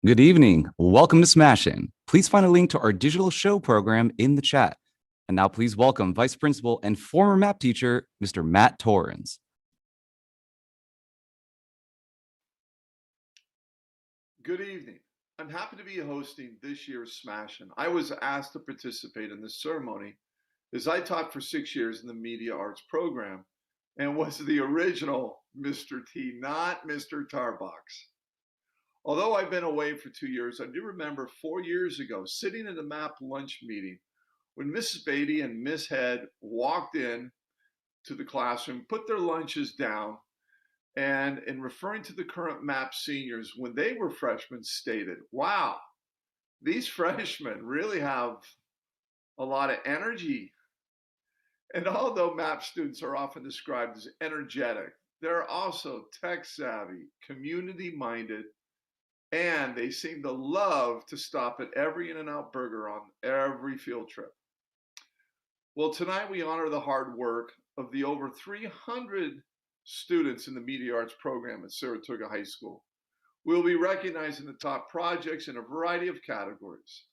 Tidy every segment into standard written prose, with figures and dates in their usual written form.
Good evening. Welcome to SMASHIN. Please find a link to our digital show program in the chat. And now please welcome Vice Principal and former MAP teacher, Mr. Matt Torrens. Good evening. I'm happy to be hosting this year's SMASHIN. I was asked to participate in this ceremony as I taught for 6 years in the Media Arts program and was the original Mr. T, not Mr. Tarbox. Although I've been away for 2 years, I do remember 4 years ago sitting in a MAP lunch meeting when Mrs. Beatty and Miss Head walked in to the classroom, put their lunches down, and in referring to the current MAP seniors, when they were freshmen, stated, wow, these freshmen really have a lot of energy. And although MAP students are often described as energetic, they're also tech savvy, community minded, and they seem to love to stop at every In-N-Out burger on every field trip. Well, tonight we honor the hard work of the over 300 students in the Media Arts program at Saratoga High School. We'll be recognizing the top projects in a variety of categories.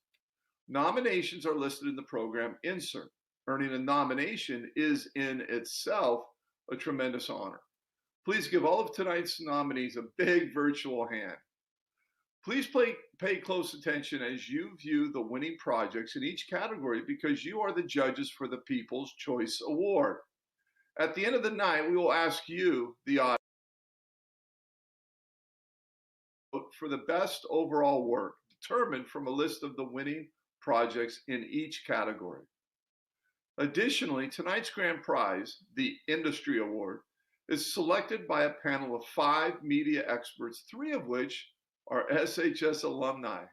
Nominations are listed in the program insert. Earning a nomination is in itself a tremendous honor. Please give all of tonight's nominees a big virtual hand. Please pay close attention as you view the winning projects in each category because you are the judges for the People's Choice Award. At the end of the night, we will ask you, the audience, for the best overall work determined from a list of the winning projects in each category. Additionally, tonight's grand prize, the Industry Award, is selected by a panel of 5 media experts, 3 of which are SHS alumni.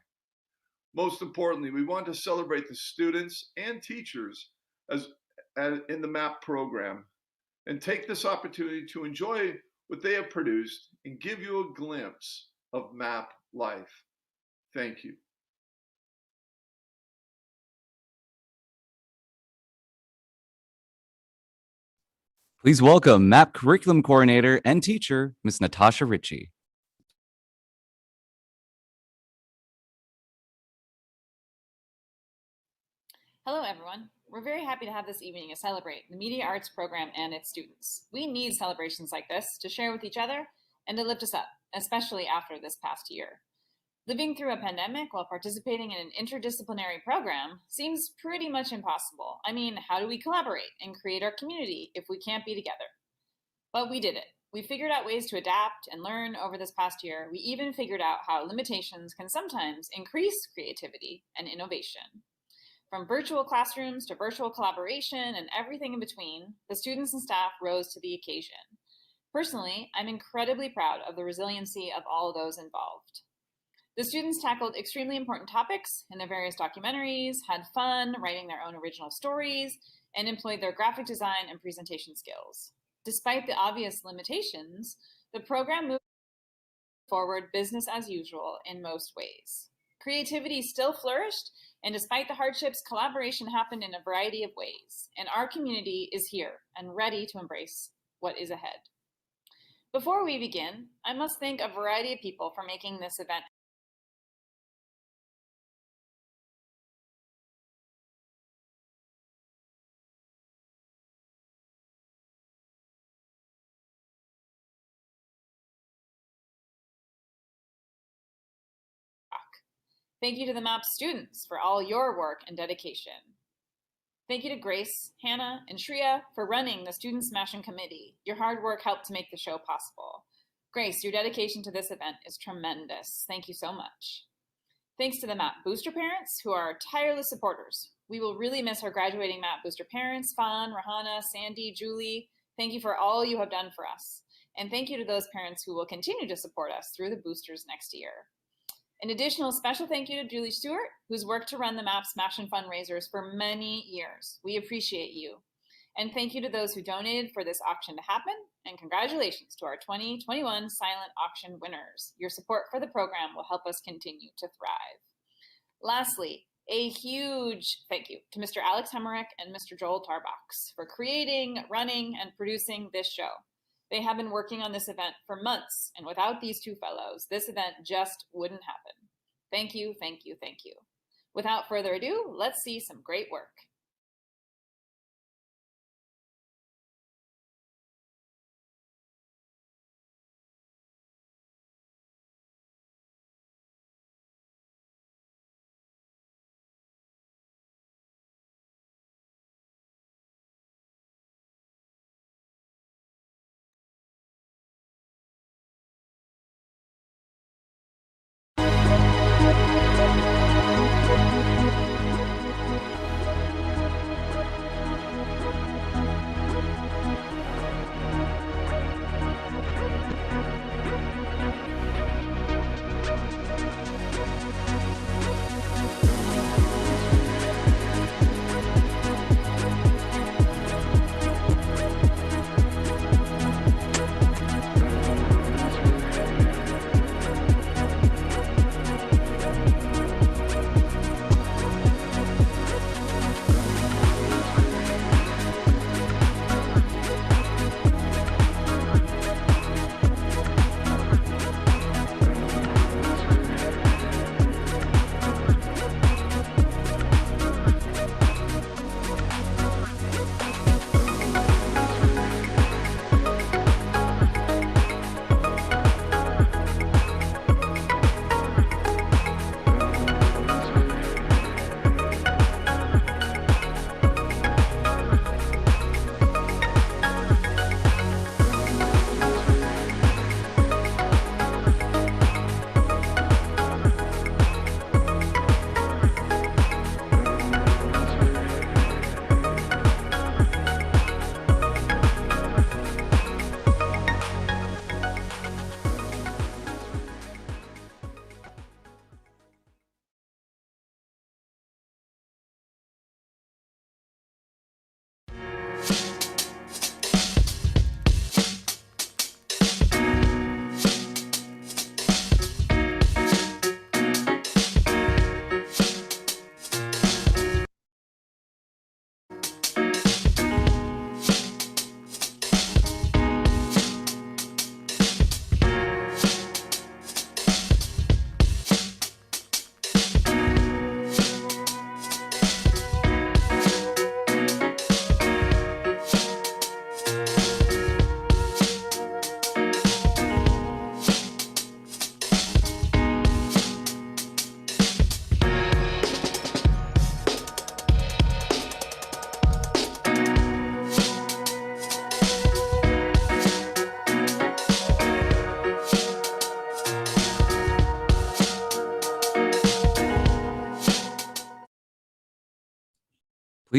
Most importantly, we want to celebrate the students and teachers as in the MAP program and take this opportunity to enjoy what they have produced and give you a glimpse of MAP life. Thank you. Please welcome MAP Curriculum Coordinator and teacher, Ms. Natasha Ritchie. Hello, everyone. We're very happy to have this evening to celebrate the Media Arts program and its students. We need celebrations like this to share with each other and to lift us up, especially after this past year. Living through a pandemic while participating in an interdisciplinary program seems pretty much impossible. I mean, how do we collaborate and create our community if we can't be together? But we did it. We figured out ways to adapt and learn over this past year. We even figured out how limitations can sometimes increase creativity and innovation. From virtual classrooms to virtual collaboration and everything in between, the students and staff rose to the occasion. Personally, I'm incredibly proud of the resiliency of all those involved. The students tackled extremely important topics in their various documentaries, had fun writing their own original stories, and employed their graphic design and presentation skills. Despite the obvious limitations, the program moved forward business as usual in most ways. Creativity still flourished, and despite the hardships, collaboration happened in a variety of ways, and our community is here and ready to embrace what is ahead. Before we begin, I must thank a variety of people for making this event. Thank you to the MAP students for all your work and dedication. Thank you to Grace, Hannah, and Shreya for running the Student SMASHIN Committee. Your hard work helped to make the show possible. Grace, your dedication to this event is tremendous. Thank you so much. Thanks to the MAP booster parents who are tireless supporters. We will really miss our graduating MAP booster parents, Fawn, Rahana, Sandy, Julie. Thank you for all you have done for us. And thank you to those parents who will continue to support us through the boosters next year. An additional special thank you to Julie Stewart, who's worked to run the MAP SMASHIN fundraisers for many years. We appreciate you. And thank you to those who donated for this auction to happen. And congratulations to our 2021 silent auction winners. Your support for the program will help us continue to thrive. Lastly, a huge thank you to Mr. Alex Hemmerich and Mr. Joel Tarbox for creating, running, and producing this show. They have been working on this event for months, and without these two fellows, this event just wouldn't happen. Thank you, thank you, thank you. Without further ado, let's see some great work.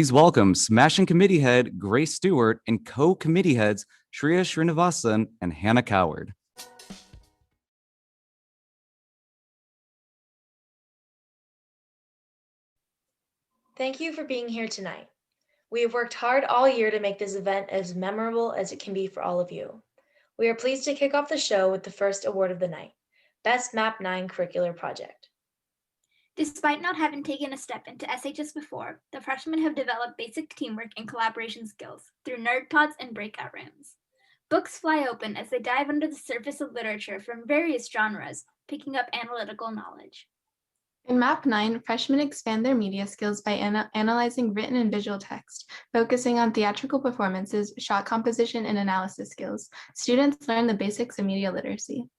Please welcome SMASHIN Committee Head Grace Stewart and co-committee heads Shreya Srinivasan and Hannah Coward. Thank you for being here tonight. We have worked hard all year to make this event as memorable as it can be for all of you. We are pleased to kick off the show with the first award of the night, Best MAP 9 Curricular Project. Despite not having taken a step into SHS before, the freshmen have developed basic teamwork and collaboration skills through nerd pods and breakout rooms. Books fly open as they dive under the surface of literature from various genres, picking up analytical knowledge. In MAP 9, freshmen expand their media skills by analyzing written and visual text, focusing on theatrical performances, shot composition, and analysis skills. Students learn the basics of media literacy.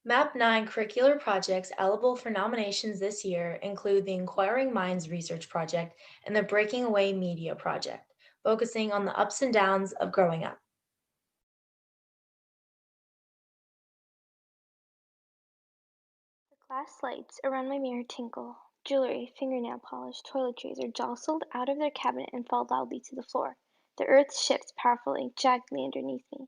MAP 9 curricular projects eligible for nominations this year include the Inquiring Minds Research Project and the Breaking Away Media Project, focusing on the ups and downs of growing up. The glass lights around my mirror tinkle. Jewelry, fingernail polish, toiletries are jostled out of their cabinet and fall loudly to the floor. The earth shifts powerfully, jaggedly underneath me.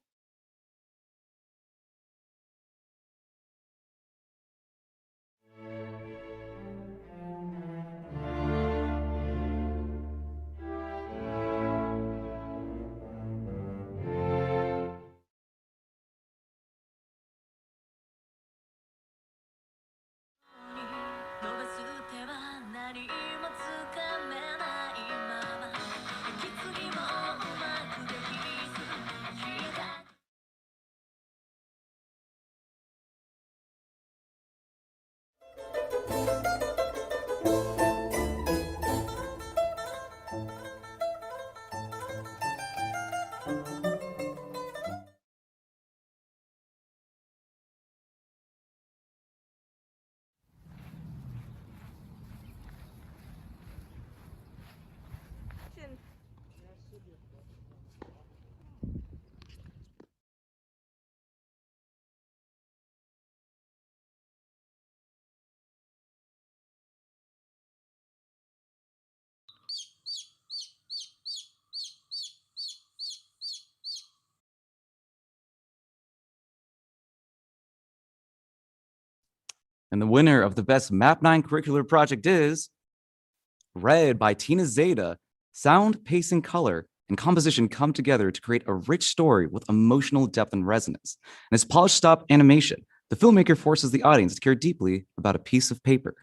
And the winner of the best Map 9 curricular project is read by Tina Zeta. Sound, pace, and color and composition come together to create a rich story with emotional depth and resonance. And as polished stop animation, the filmmaker forces the audience to care deeply about a piece of paper.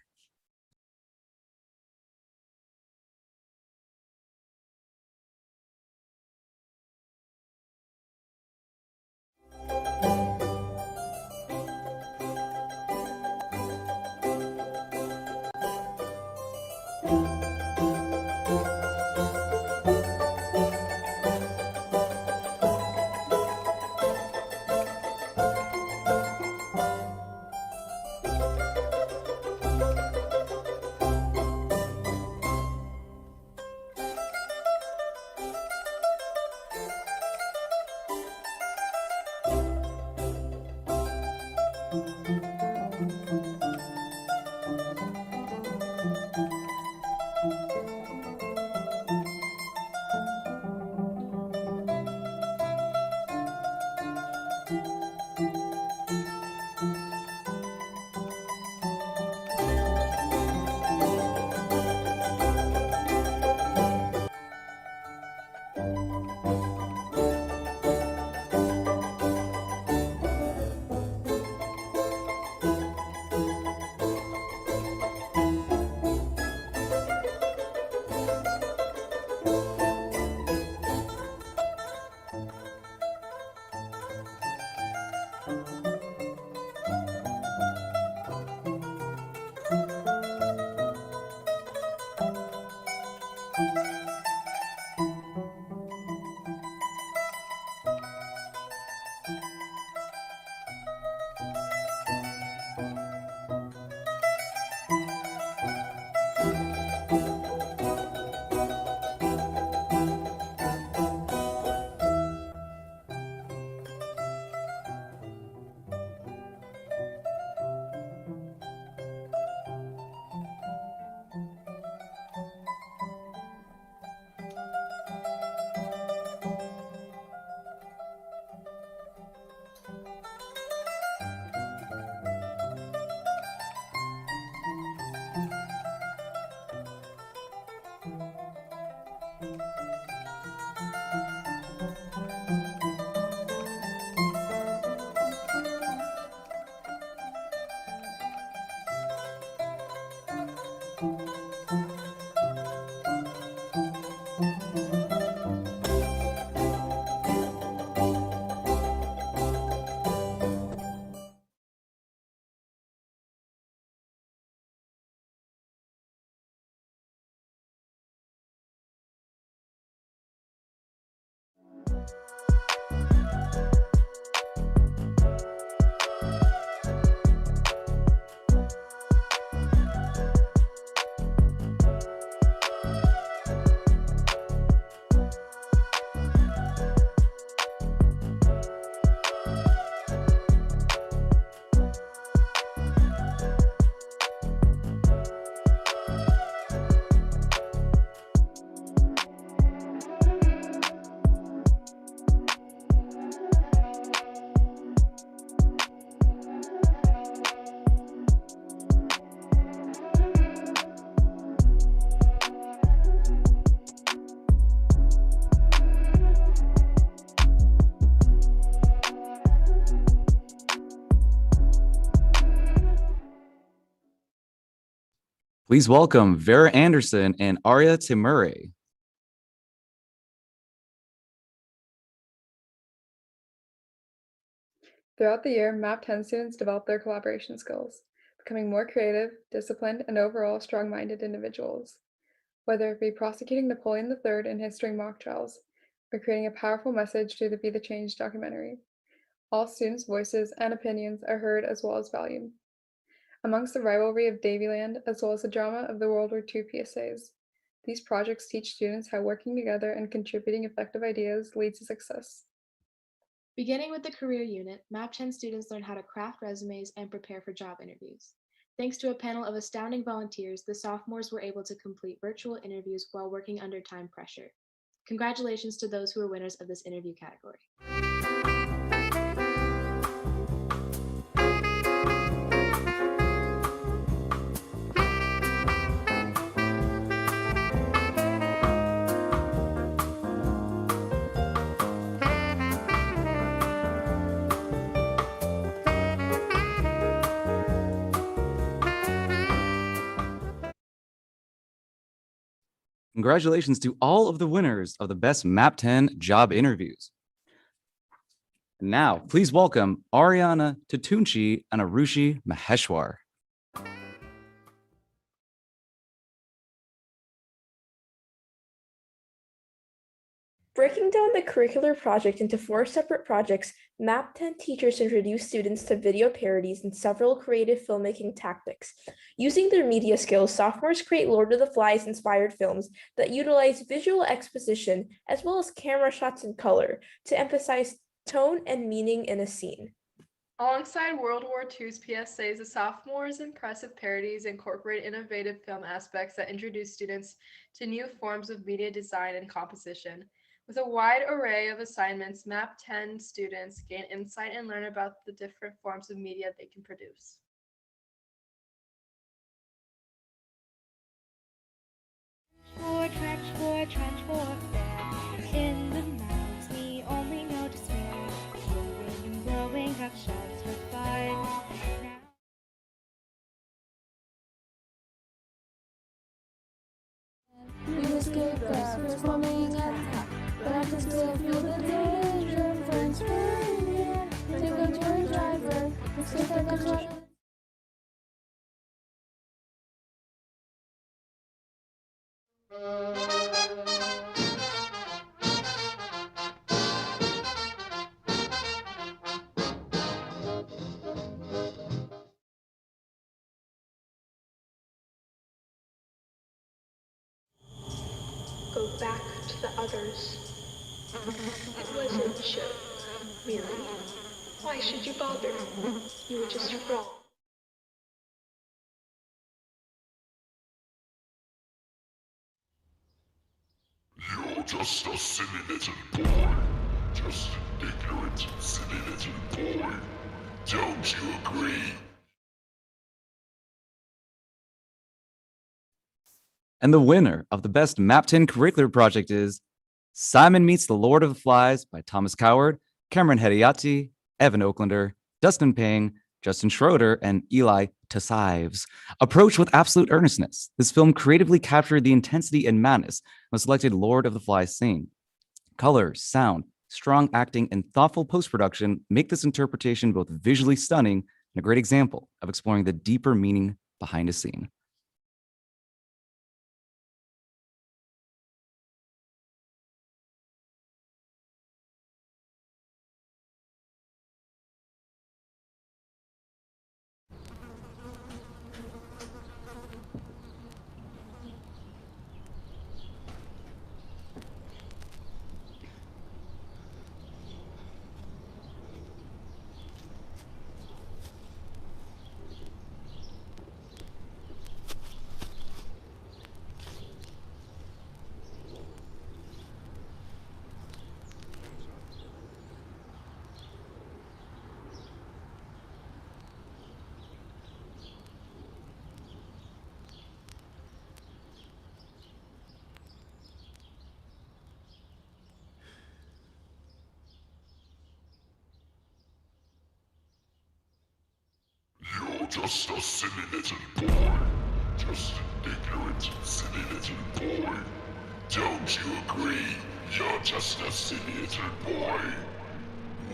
Please welcome Vera Anderson and Arya Timure. Throughout the year, MAP 10 students develop their collaboration skills, becoming more creative, disciplined, and overall strong-minded individuals. Whether it be prosecuting Napoleon III in history mock trials, or creating a powerful message through the Be the Change documentary, all students' voices and opinions are heard as well as valued. Amongst the rivalry of Davyland, as well as the drama of the World War II PSAs, these projects teach students how working together and contributing effective ideas leads to success. Beginning with the career unit, MAP 10 students learn how to craft resumes and prepare for job interviews. Thanks to a panel of astounding volunteers, the sophomores were able to complete virtual interviews while working under time pressure. Congratulations to those who are winners of this interview category. Congratulations to all of the winners of the Best MAP 10 job interviews. Now, please welcome Ariana Tatunchi and Arushi Maheshwar. Breaking down the curricular project into 4 separate projects, MAP 10 teachers introduce students to video parodies and several creative filmmaking tactics. Using their media skills, sophomores create Lord of the Flies inspired films that utilize visual exposition as well as camera shots in color to emphasize tone and meaning in a scene. Alongside World War II's PSAs, the sophomores' impressive parodies incorporate innovative film aspects that introduce students to new forms of media design and composition. With a wide array of assignments, MAP 10 students gain insight and learn about the different forms of media they can produce. Trench for fair. In the mountains, we only know despair. Blowing and blowing up shells for fun. We escaped the first bombing attack, but I can still feel the danger. Friends were near. Take a turn, driver. Let's take the control. Go back to the others. It wasn't a joke, really. Why should you bother? You were just wrong. You're just a silly little boy. Just an ignorant, silly little boy. Don't you agree? And the winner of the Best MAP 10 curricular project is Simon Meets the Lord of the Flies by Thomas Coward, Cameron Hediati, Evan Oaklander, Dustin Pang, Justin Schroeder, and Eli Tassives. Approached with absolute earnestness, this film creatively captured the intensity and madness of a selected Lord of the Flies scene. Color, sound, strong acting, and thoughtful post-production make this interpretation both visually stunning and a great example of exploring the deeper meaning behind a scene. You're just a silly little boy. Just an ignorant, silly little boy. Don't you agree? You're just a silly little boy.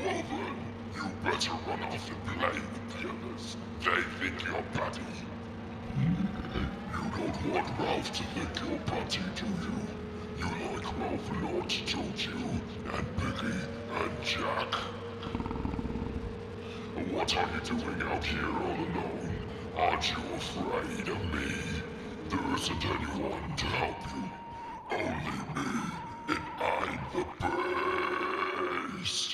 Well then, you better run off and play with the others. They think you're batty. You don't want Ralph to think you're batty, do you? You like Ralph a lot, don't you? And Biggie and Jack. What are you doing out here all alone? Aren't you afraid of me? There isn't anyone to help you. Only me, and I'm the best.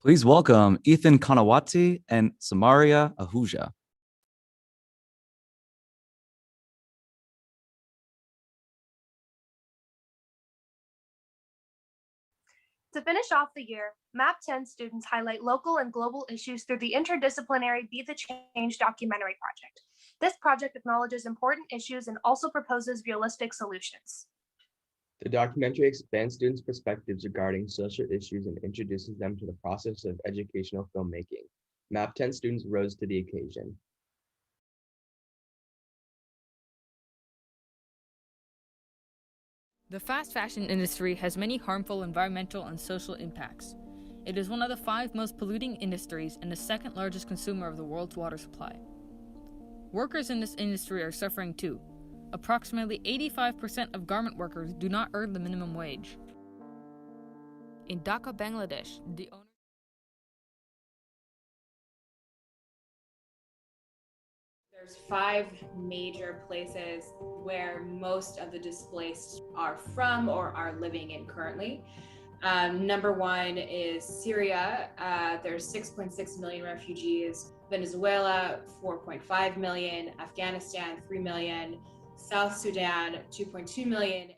Please welcome Ethan Kanawati and Samaria Ahuja. To finish off the year, MAP 10 students highlight local and global issues through the interdisciplinary Be the Change documentary project. This project acknowledges important issues and also proposes realistic solutions. The documentary expands students' perspectives regarding social issues and introduces them to the process of educational filmmaking. MAP 10 students rose to the occasion. The fast fashion industry has many harmful environmental and social impacts. It is one of the 5 most polluting industries and the 2nd largest consumer of the world's water supply. Workers in this industry are suffering too. Approximately 85% of garment workers do not earn the minimum wage. In Dhaka, Bangladesh, the owner There's 5 major places where most of the displaced are from or are living in currently. Number 1 is Syria. There's 6.6 million refugees. Venezuela, 4.5 million. Afghanistan, 3 million. South Sudan, 2.2 million.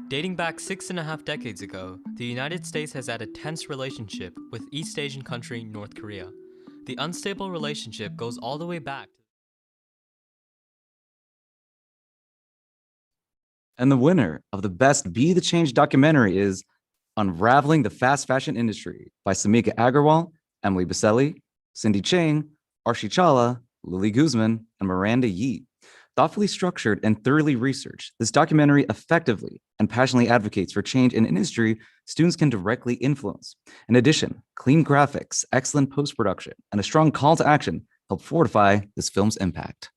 Dating back 6.5 decades ago, the United States has had a tense relationship with East Asian country North Korea. The unstable relationship goes all the way back. And the winner of the Best Be the Change documentary is Unraveling the Fast Fashion Industry by Samika Agarwal, Emily Baselli, Cindy Chang, Arshi Chawla, Lily Guzman, and Miranda Yee. Thoughtfully structured and thoroughly researched, this documentary effectively and passionately advocates for change in an industry students can directly influence. In addition, clean graphics, excellent post-production, and a strong call to action help fortify this film's impact.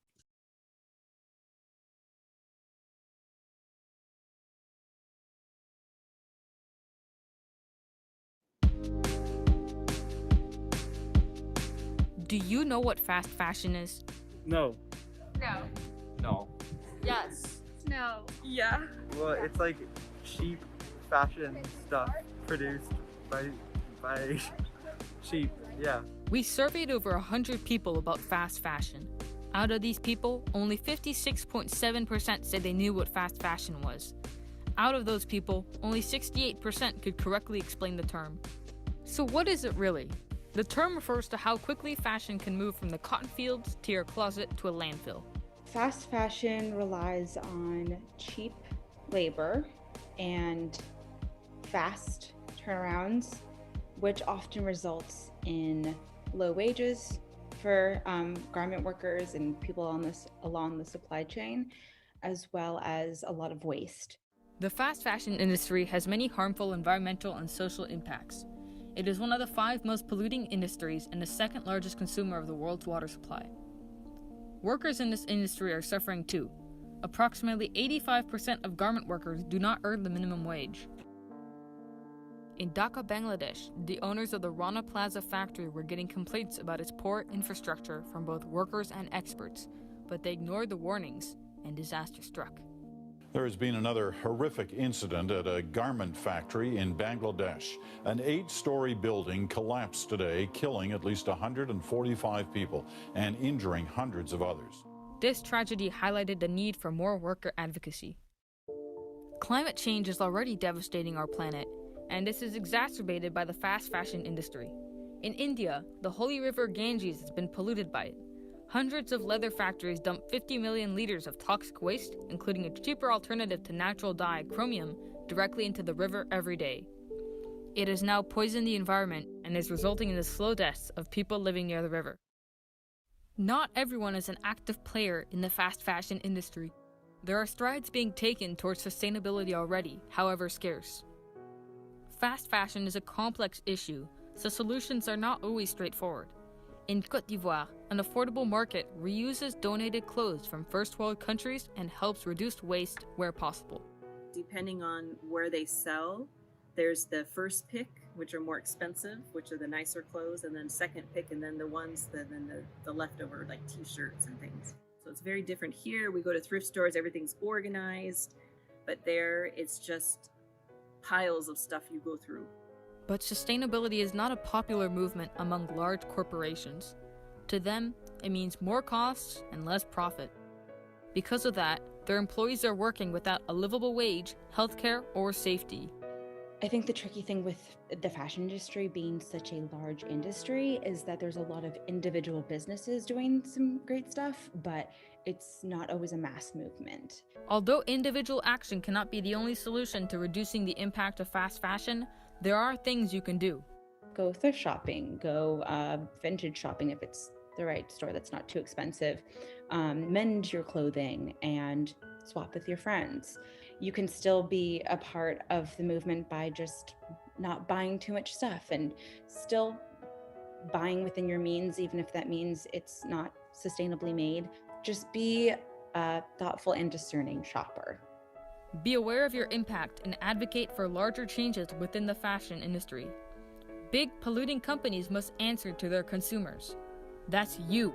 Do you know what fast fashion is? No. No. No. Yes. No. Yeah. Well, it's like cheap fashion stuff produced by cheap. Yeah. We surveyed over 100 people about fast fashion. Out of these people, only 56.7% said they knew what fast fashion was. Out of those people, only 68% could correctly explain the term. So what is it really? The term refers to how quickly fashion can move from the cotton fields to your closet to a landfill. Fast fashion relies on cheap labor and fast turnarounds, which often results in low wages for garment workers and people along the supply chain, as well as a lot of waste. The fast fashion industry has many harmful environmental and social impacts. It is one of the 5 most polluting industries and the 2nd largest consumer of the world's water supply. Workers in this industry are suffering too. Approximately 85% of garment workers do not earn the minimum wage. In Dhaka, Bangladesh, the owners of the Rana Plaza factory were getting complaints about its poor infrastructure from both workers and experts, but they ignored the warnings and disaster struck. There has been another horrific incident at a garment factory in Bangladesh. An 8-story building collapsed today, killing at least 145 people and injuring hundreds of others. This tragedy highlighted the need for more worker advocacy. Climate change is already devastating our planet, and this is exacerbated by the fast fashion industry. In India, the holy river Ganges has been polluted by it. Hundreds of leather factories dump 50 million liters of toxic waste, including a cheaper alternative to natural dye, chromium, directly into the river every day. It has now poisoned the environment and is resulting in the slow deaths of people living near the river. Not everyone is an active player in the fast fashion industry. There are strides being taken towards sustainability already, however scarce. Fast fashion is a complex issue, so solutions are not always straightforward. In Côte d'Ivoire, an affordable market reuses donated clothes from first world countries and helps reduce waste where possible. Depending on where they sell, there's the first pick, which are more expensive, which are the nicer clothes, and then second pick, and then the ones that the leftover, like t-shirts and things. So it's very different here. We go to thrift stores, everything's organized, but there it's just piles of stuff you go through. But sustainability is not a popular movement among large corporations. To them, it means more costs and less profit. Because of that, their employees are working without a livable wage, healthcare, or safety. I think the tricky thing with the fashion industry being such a large industry is that there's a lot of individual businesses doing some great stuff, but it's not always a mass movement. Although individual action cannot be the only solution to reducing the impact of fast fashion, there are things you can do. Go thrift shopping, go vintage shopping if it's the right store that's not too expensive, mend your clothing and swap with your friends. You can still be a part of the movement by just not buying too much stuff and still buying within your means, even if that means it's not sustainably made. Just be a thoughtful and discerning shopper. Be aware of your impact and advocate for larger changes within the fashion industry. Big polluting companies must answer to their consumers. That's you.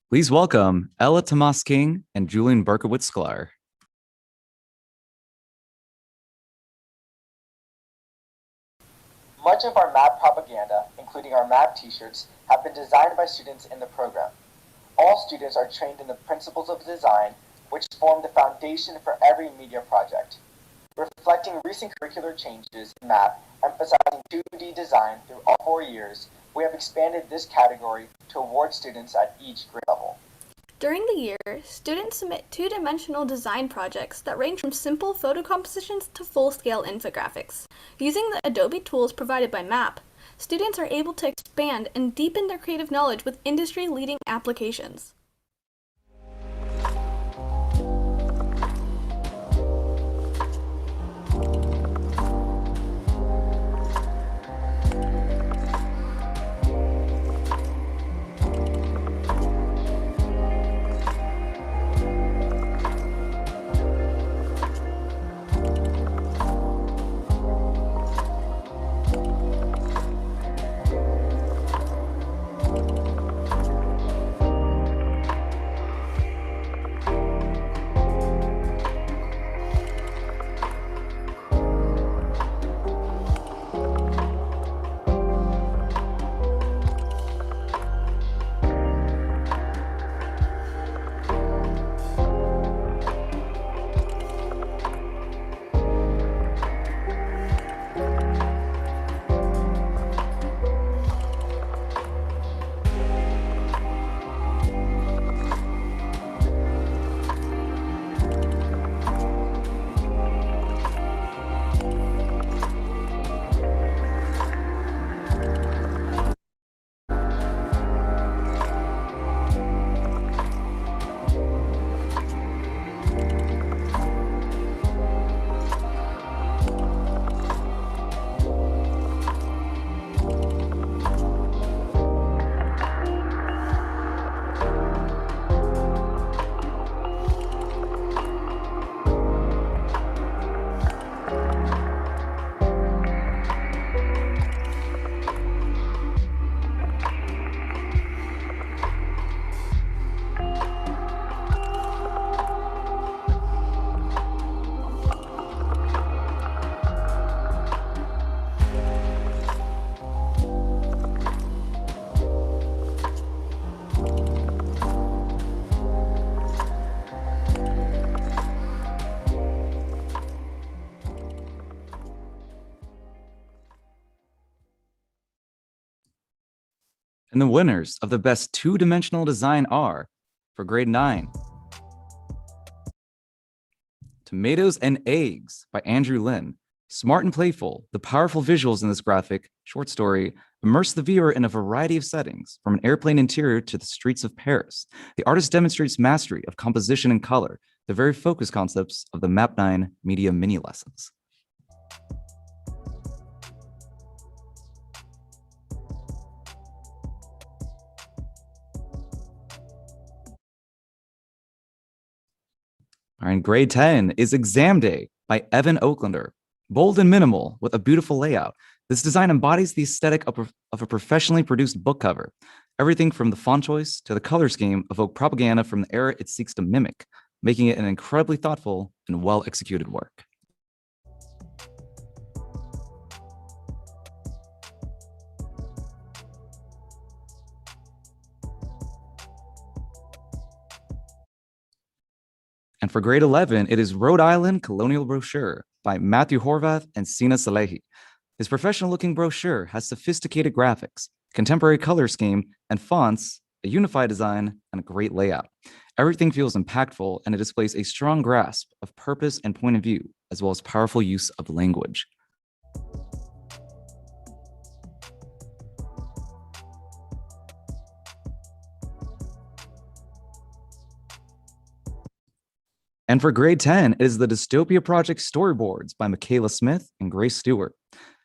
Please welcome Ella Tomas King and Julian Berkowitz-Sklar. Much of our MAP propaganda, including our MAP t-shirts, have been designed by students in the program. All students are trained in the principles of design, which form the foundation for every media project. Reflecting recent curricular changes in MAP, emphasizing 2D design through all 4 years, we have expanded this category to award students at each grade level. During the year, students submit two-dimensional design projects that range from simple photo compositions to full-scale infographics. Using the Adobe tools provided by MAP, students are able to expand and deepen their creative knowledge with industry-leading applications. And the winners of the best two-dimensional design are, for grade 9, Tomatoes and Eggs by Andrew Lin. Smart and playful, the powerful visuals in this graphic short story immerse the viewer in a variety of settings, from an airplane interior to the streets of Paris. The artist demonstrates mastery of composition and color, the very focus concepts of the MAP 9 media mini lessons. All right, grade 10 is Exam Day by Evan Oaklander. Bold and minimal with a beautiful layout. This design embodies the aesthetic of a professionally produced book cover. Everything from the font choice to the color scheme evoke propaganda from the era it seeks to mimic, making it an incredibly thoughtful and well-executed work. And for grade 11, it is Rhode Island Colonial Brochure by Matthew Horvath and Sina Salehi. His professional-looking brochure has sophisticated graphics, contemporary color scheme, and fonts, a unified design, and a great layout. Everything feels impactful, and it displays a strong grasp of purpose and point of view, as well as powerful use of language. And for grade 10, it is the Dystopia Project Storyboards by Michaela Smith and Grace Stewart.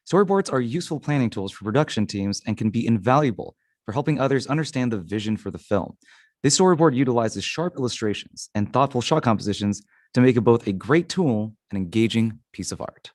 Storyboards are useful planning tools for production teams and can be invaluable for helping others understand the vision for the film. This storyboard utilizes sharp illustrations and thoughtful shot compositions to make it both a great tool and engaging piece of art.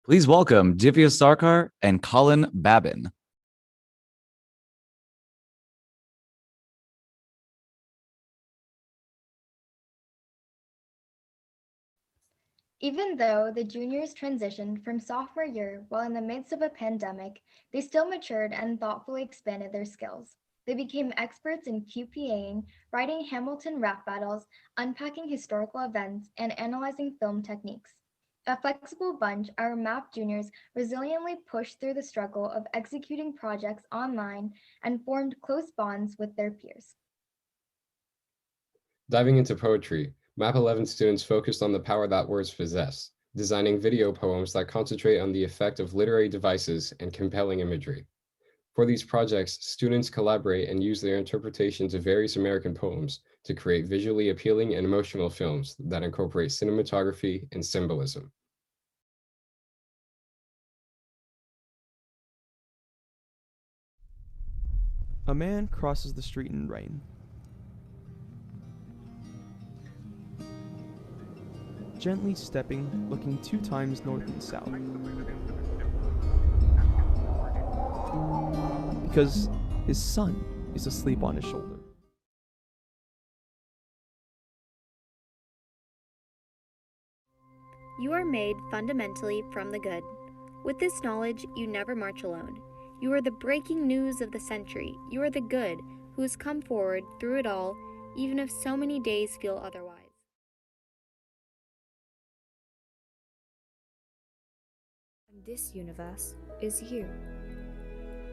Please welcome Divya Sarkar and Colin Babin. Even though the juniors transitioned from sophomore year while in the midst of a pandemic, they still matured and thoughtfully expanded their skills. They became experts in QPAing, writing Hamilton rap battles, unpacking historical events, and analyzing film techniques. A flexible bunch, our MAP juniors resiliently pushed through the struggle of executing projects online and formed close bonds with their peers. Diving into poetry, MAP 11 students focused on the power that words possess, designing video poems that concentrate on the effect of literary devices and compelling imagery. For these projects, students collaborate and use their interpretations of various American poems to create visually appealing and emotional films that incorporate cinematography and symbolism. A man crosses the street in rain. Gently stepping, looking 2 times north and south. Because his son is asleep on his shoulder. You are made fundamentally from the good. With this knowledge, you never march alone. You are the breaking news of the century. You are the good who has come forward through it all, even if so many days feel otherwise. And this universe is you.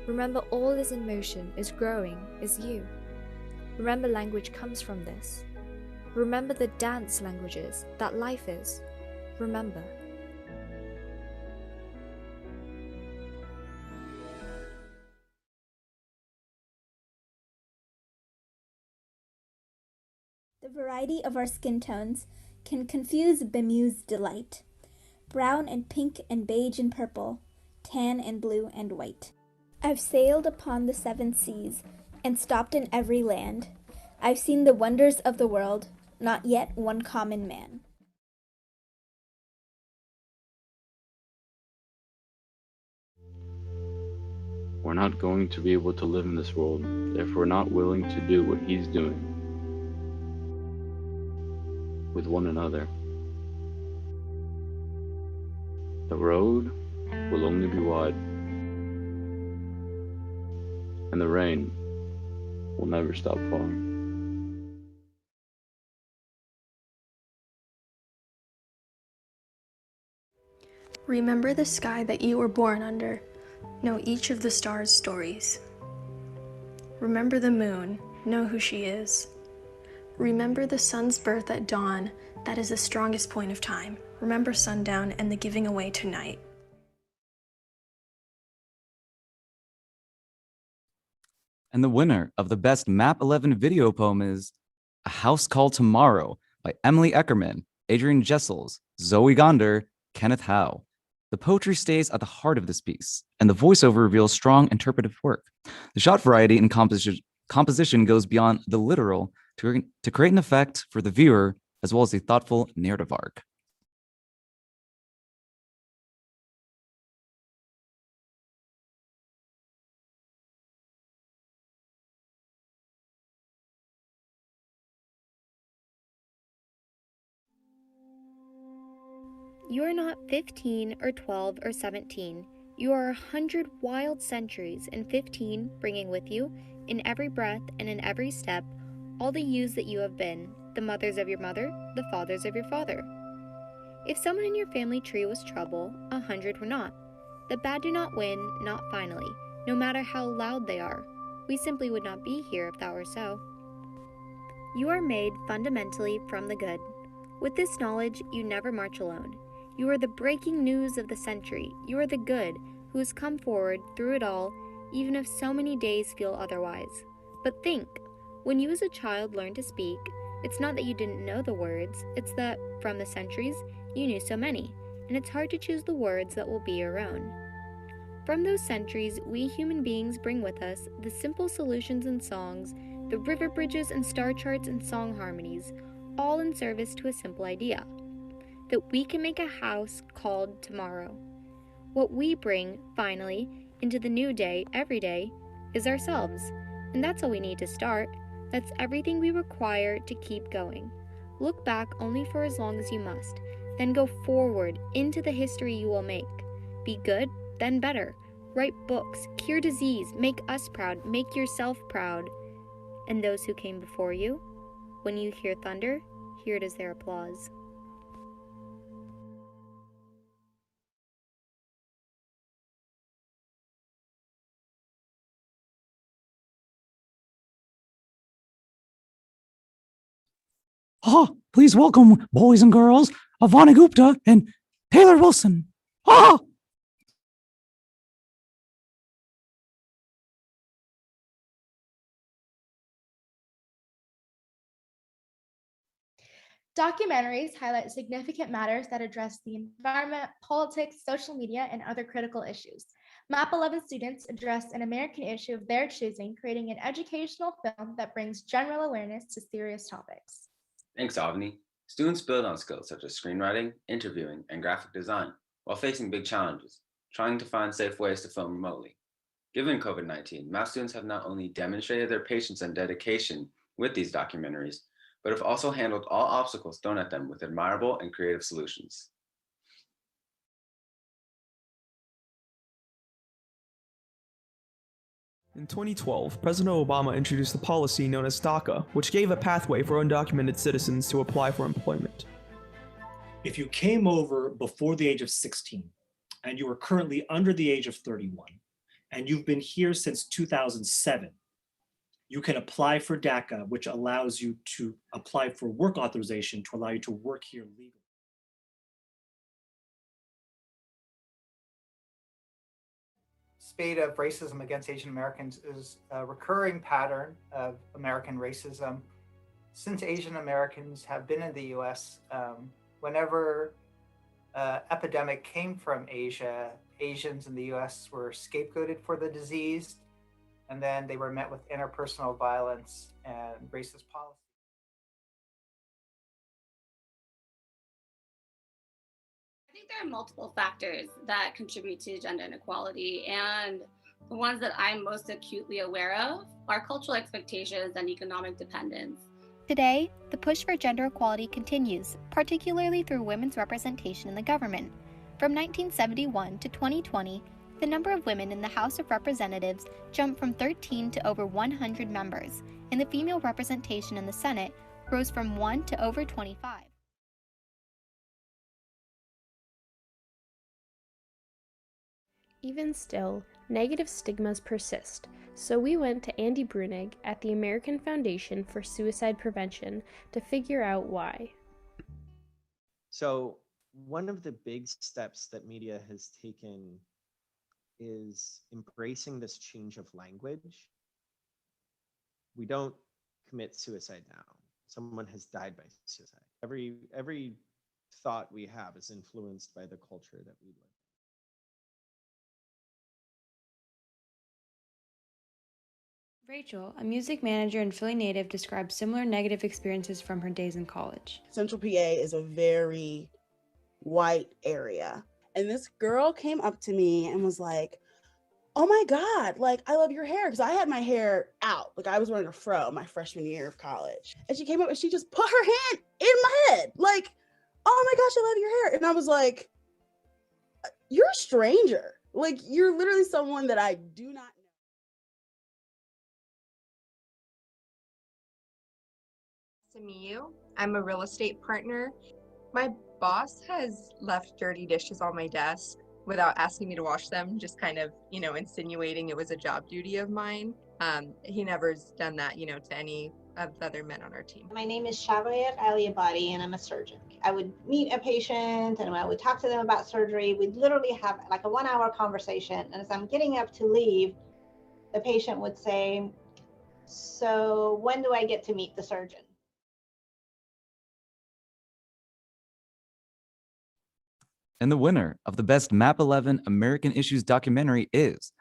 Remember, all is in motion, is growing, is you. Remember, language comes from this. Remember the dance languages that life is. Remember. The variety of our skin tones can confuse bemused delight. Brown and pink and beige and purple, tan and blue and white. I've sailed upon the 7 seas and stopped in every land. I've seen the wonders of the world, not yet one common man. We're not going to be able to live in this world if we're not willing to do what he's doing with one another. The road will only be wide, and the rain will never stop falling. Remember the sky that you were born under. Know each of the stars' stories. Remember the moon. Know who she is. Remember the sun's birth at dawn. That is the strongest point of time. Remember sundown and the giving away to night. And the winner of the best Map 11 video poem is A House Called Tomorrow by Emily Eckerman, Adrian Jessels, Zoe Gonder, Kenneth Howe. The poetry stays at the heart of this piece, and the voiceover reveals strong interpretive work. The shot variety and composition goes beyond the literal to create an effect for the viewer, as well as a thoughtful narrative arc. You are not 15 or 12 or 17. You are 100 wild centuries, and 15 bringing with you, in every breath and in every step, all the yous that you have been, the mothers of your mother, the fathers of your father. If someone in your family tree was trouble, 100 were not. The bad do not win, not finally, no matter how loud they are. We simply would not be here if that were so. You are made fundamentally from the good. With this knowledge, you never march alone. You are the breaking news of the century. You are the good who has come forward through it all, even if so many days feel otherwise. But think, when you as a child learned to speak, it's not that you didn't know the words, it's that, from the centuries, you knew so many, and it's hard to choose the words that will be your own. From those centuries, we human beings bring with us the simple solutions and songs, the river bridges and star charts and song harmonies, all in service to a simple idea, that we can make a house called tomorrow. What we bring, finally, into the new day every day is ourselves, and that's all we need to start. That's everything we require to keep going. Look back only for as long as you must, then go forward into the history you will make. Be good, then better. Write books, cure disease, make us proud, make yourself proud. And those who came before you, when you hear thunder, hear it as their applause. Please welcome, boys and girls, Avani Gupta and Taylor Wilson. Documentaries highlight significant matters that address the environment, politics, social media, and other critical issues. MAP 11 students address an American issue of their choosing, creating an educational film that brings general awareness to serious topics. Thanks, Avni. Students build on skills such as screenwriting, interviewing, and graphic design, while facing big challenges, trying to find safe ways to film remotely. Given COVID-19, MAP students have not only demonstrated their patience and dedication with these documentaries, but have also handled all obstacles thrown at them with admirable and creative solutions. In 2012, President Obama introduced a policy known as DACA, which gave a pathway for undocumented citizens to apply for employment. If you came over before the age of 16 and you are currently under the age of 31 and you've been here since 2007, you can apply for DACA, which allows you to apply for work authorization to allow you to work here legally. Spate of racism against Asian Americans is a recurring pattern of American racism. Since Asian Americans have been in the US, whenever epidemic came from Asia, Asians in the US were scapegoated for the disease, and then they were met with interpersonal violence and racist policy. I think there are multiple factors that contribute to gender inequality, and The ones that I'm most acutely aware of are cultural expectations and economic dependence. Today, the push for gender equality continues, particularly through women's representation in the government. From 1971 to 2020, the number of women in the House of Representatives jumped from 13 to over 100 members, and the female representation in the Senate rose from 1 to over 25. Even still, negative stigmas persist, so we went to Andy Brunig at the American Foundation for Suicide Prevention to figure out why. So one of the big steps that media has taken is embracing this change of language. We don't commit suicide now. Someone has died by suicide. Every thought we have is influenced by the culture that we live in. Rachel, a music manager and Philly native, describes similar negative experiences from her days in college. Central PA is a very white area. And this girl came up to me and was like, oh my God, like, I love your hair. Because I had my hair out. Like, I was wearing a fro my freshman year of college. And she came up and she just put her hand in my head. Like, oh my gosh, I love your hair. And I was like, you're a stranger. Like, you're literally someone that I do not know. Samiyu. I'm a real estate partner. My boss has left dirty dishes on my desk without asking me to wash them, just kind of, insinuating it was a job duty of mine. He never's done that, to any of the other men on our team. My name is Shavayat Aliabadi, and I'm a surgeon. I would meet a patient and I would talk to them about surgery. We'd literally have like a 1-hour conversation. And as I'm getting up to leave, the patient would say, so when do I get to meet the surgeon? And the winner of the Best Map 11 American Issues documentary is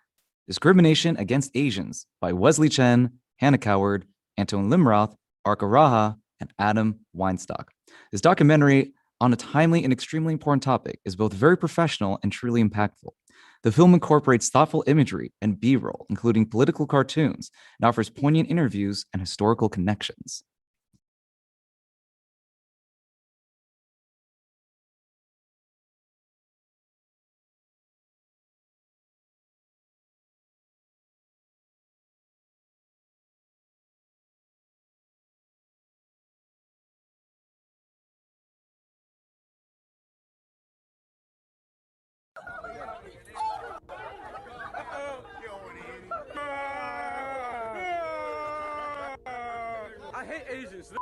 Discrimination Against Asians by Wesley Chen, Hannah Coward, Anton Limroth, Arka Raha, and Adam Weinstock. This documentary on a timely and extremely important topic is both very professional and truly impactful. The film incorporates thoughtful imagery and B-roll, including political cartoons, and offers poignant interviews and historical connections. I hate Asians.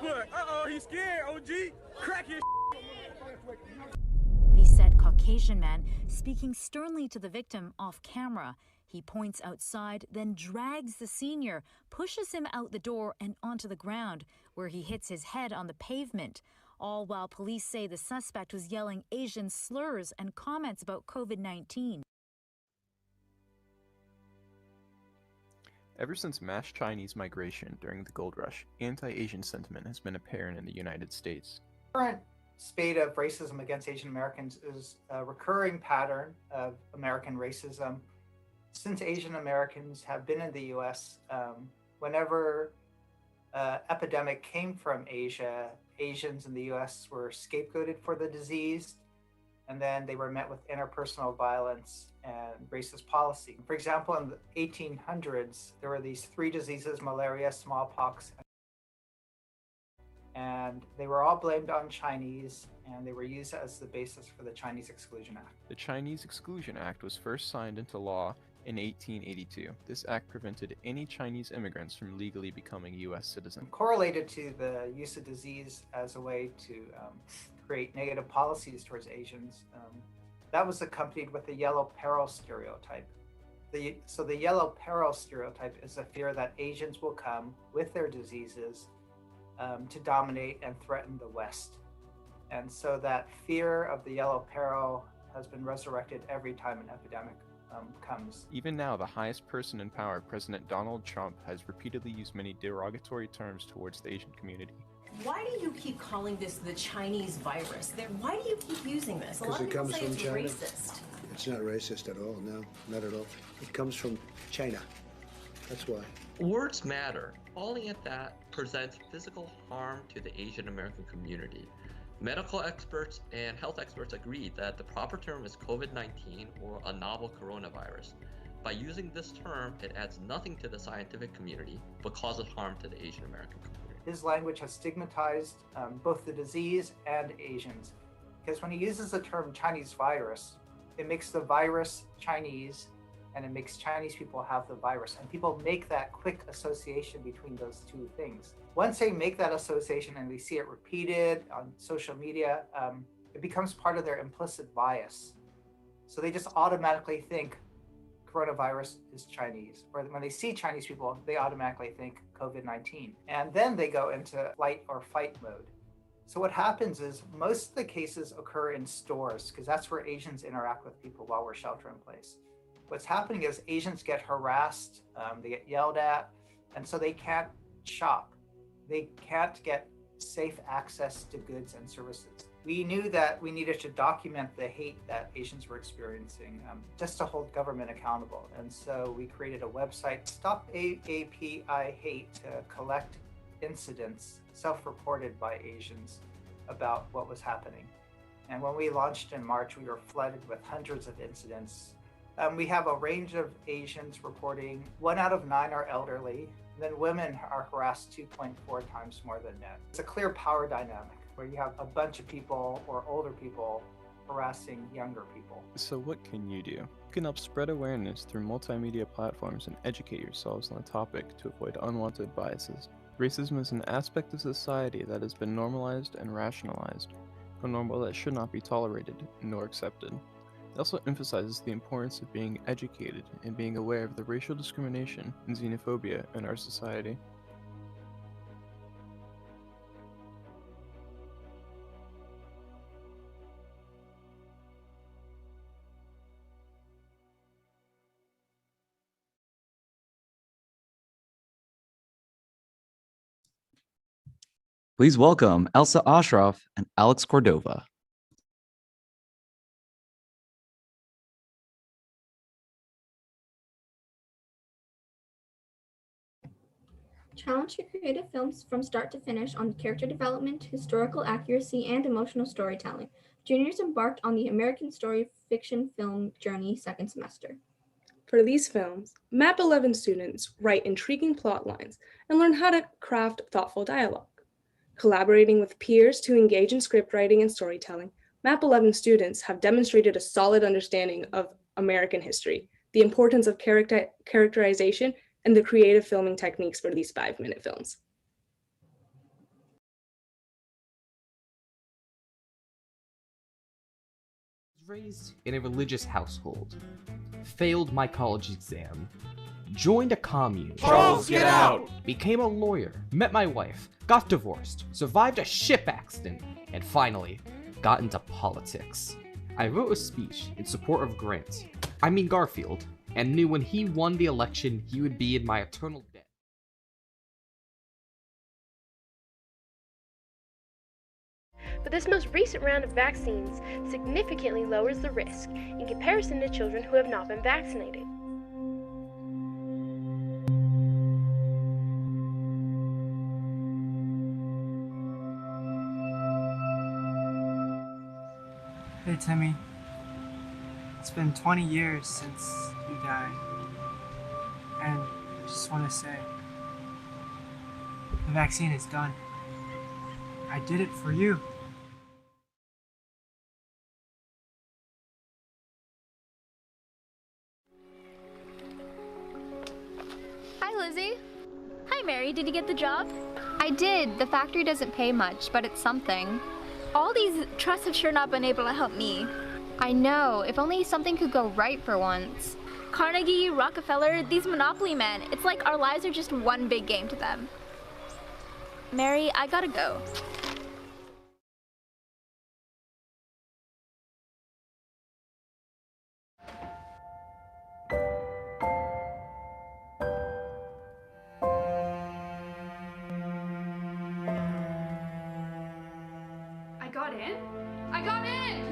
Look, he's scared, OG. Crack his. He said Caucasian man speaking sternly to the victim off camera. He points outside, then drags the senior, pushes him out the door and onto the ground, where he hits his head on the pavement. All while police say the suspect was yelling Asian slurs and comments about COVID-19. Ever since mass Chinese migration during the gold rush, anti-Asian sentiment has been apparent in the United States. The current spate of racism against Asian Americans is a recurring pattern of American racism. Since Asian Americans have been in the US, whenever epidemic came from Asia, Asians in the US were scapegoated for the disease, and then they were met with interpersonal violence and racist policy. For example, in the 1800s, there were these 3 diseases: malaria, smallpox, and they were all blamed on Chinese, and they were used as the basis for the Chinese Exclusion Act. The Chinese Exclusion Act was first signed into law in 1882. This act prevented any Chinese immigrants from legally becoming U.S. citizens. Correlated to the use of disease as a way to create negative policies towards Asians, that was accompanied with the yellow peril stereotype. So the yellow peril stereotype is the fear that Asians will come with their diseases to dominate and threaten the West. And so that fear of the yellow peril has been resurrected every time an epidemic comes. Even now, the highest person in power, President Donald Trump, has repeatedly used many derogatory terms towards the Asian community. Why do you keep calling this the Chinese virus? Why do you keep using this? A lot of Because it people comes say from it's China. racist. It's not racist at all, no, not at all. It comes from China. That's why. Words matter. Calling it that presents physical harm to the Asian American community. Medical experts and health experts agree that the proper term is COVID-19 or a novel coronavirus. By using this term, it adds nothing to the scientific community, but causes harm to the Asian American community. His language has stigmatized both the disease and Asians, because when he uses the term Chinese virus, it makes the virus Chinese, and it makes Chinese people have the virus. And people make that quick association between those two things. Once they make that association and they see it repeated on social media, it becomes part of their implicit bias. So they just automatically think coronavirus is Chinese. Or when they see Chinese people, they automatically think COVID-19. And then they go into flight or fight mode. So what happens is most of the cases occur in stores, because that's where Asians interact with people while we're shelter in place. What's happening is Asians get harassed, they get yelled at, and so they can't shop. They can't get safe access to goods and services. We knew that we needed to document the hate that Asians were experiencing just to hold government accountable. And so we created a website, Stop AAPI Hate, to collect incidents self-reported by Asians about what was happening. And when we launched in March, we were flooded with hundreds of incidents. We have a range of Asians reporting. 1 out of 9 are elderly. Then women are harassed 2.4 times more than men. It's a clear power dynamic where you have a bunch of people or older people harassing younger people. So what can you do? You can help spread awareness through multimedia platforms and educate yourselves on the topic to avoid unwanted biases. Racism is an aspect of society that has been normalized and rationalized, a normal that should not be tolerated nor accepted. It also emphasizes the importance of being educated and being aware of the racial discrimination and xenophobia in our society. Please welcome Elsa Ashraf and Alex Cordova. Challenge your creative films from start to finish on character development, historical accuracy, and emotional storytelling. Juniors embarked on the American Story Fiction Film Journey second semester. For these films, MAP 11 students write intriguing plot lines and learn how to craft thoughtful dialogue. Collaborating with peers to engage in script writing and storytelling, MAP 11 students have demonstrated a solid understanding of American history, the importance of characterization, and the creative filming techniques for these 5-minute films. Raised in a religious household, failed my college exam, joined a commune. Charles, get out! Became a lawyer, met my wife, got divorced, survived a ship accident, and finally got into politics. I wrote a speech in support of Garfield, and knew when he won the election, he would be in my eternal debt. But this most recent round of vaccines significantly lowers the risk in comparison to children who have not been vaccinated. Hey Timmy, it's been 20 years since you died, and I just want to say, the vaccine is done. I did it for you. Hi, Lizzie. Hi, Mary. Did you get the job? I did. The factory doesn't pay much, but it's something. All these trusts have sure not been able to help me. I know. If only something could go right for once. Carnegie, Rockefeller, these monopoly men, it's like our lives are just one big game to them. Mary, I gotta go. I got in? I got in!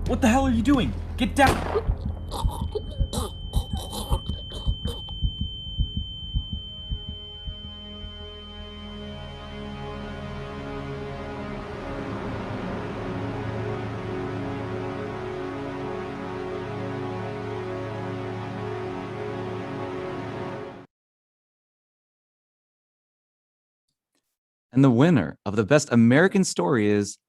What the hell are you doing? Get down! And the winner of the Best American Story is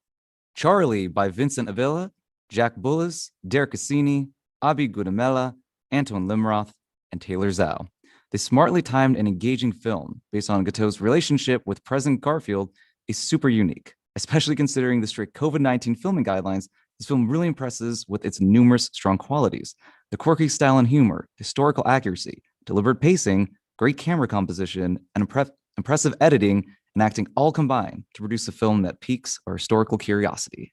Charlie by Vincent Avila, Jack Bullis, Derek Cassini, Abi Gudamela, Anton Limroth, and Taylor Zhao. This smartly timed and engaging film, based on Gatto's relationship with President Garfield, is super unique, especially considering the strict COVID-19 filming guidelines. This film really impresses with its numerous strong qualities: the quirky style and humor, historical accuracy, deliberate pacing, great camera composition, and impressive editing and acting all combined to produce a film that piques our historical curiosity.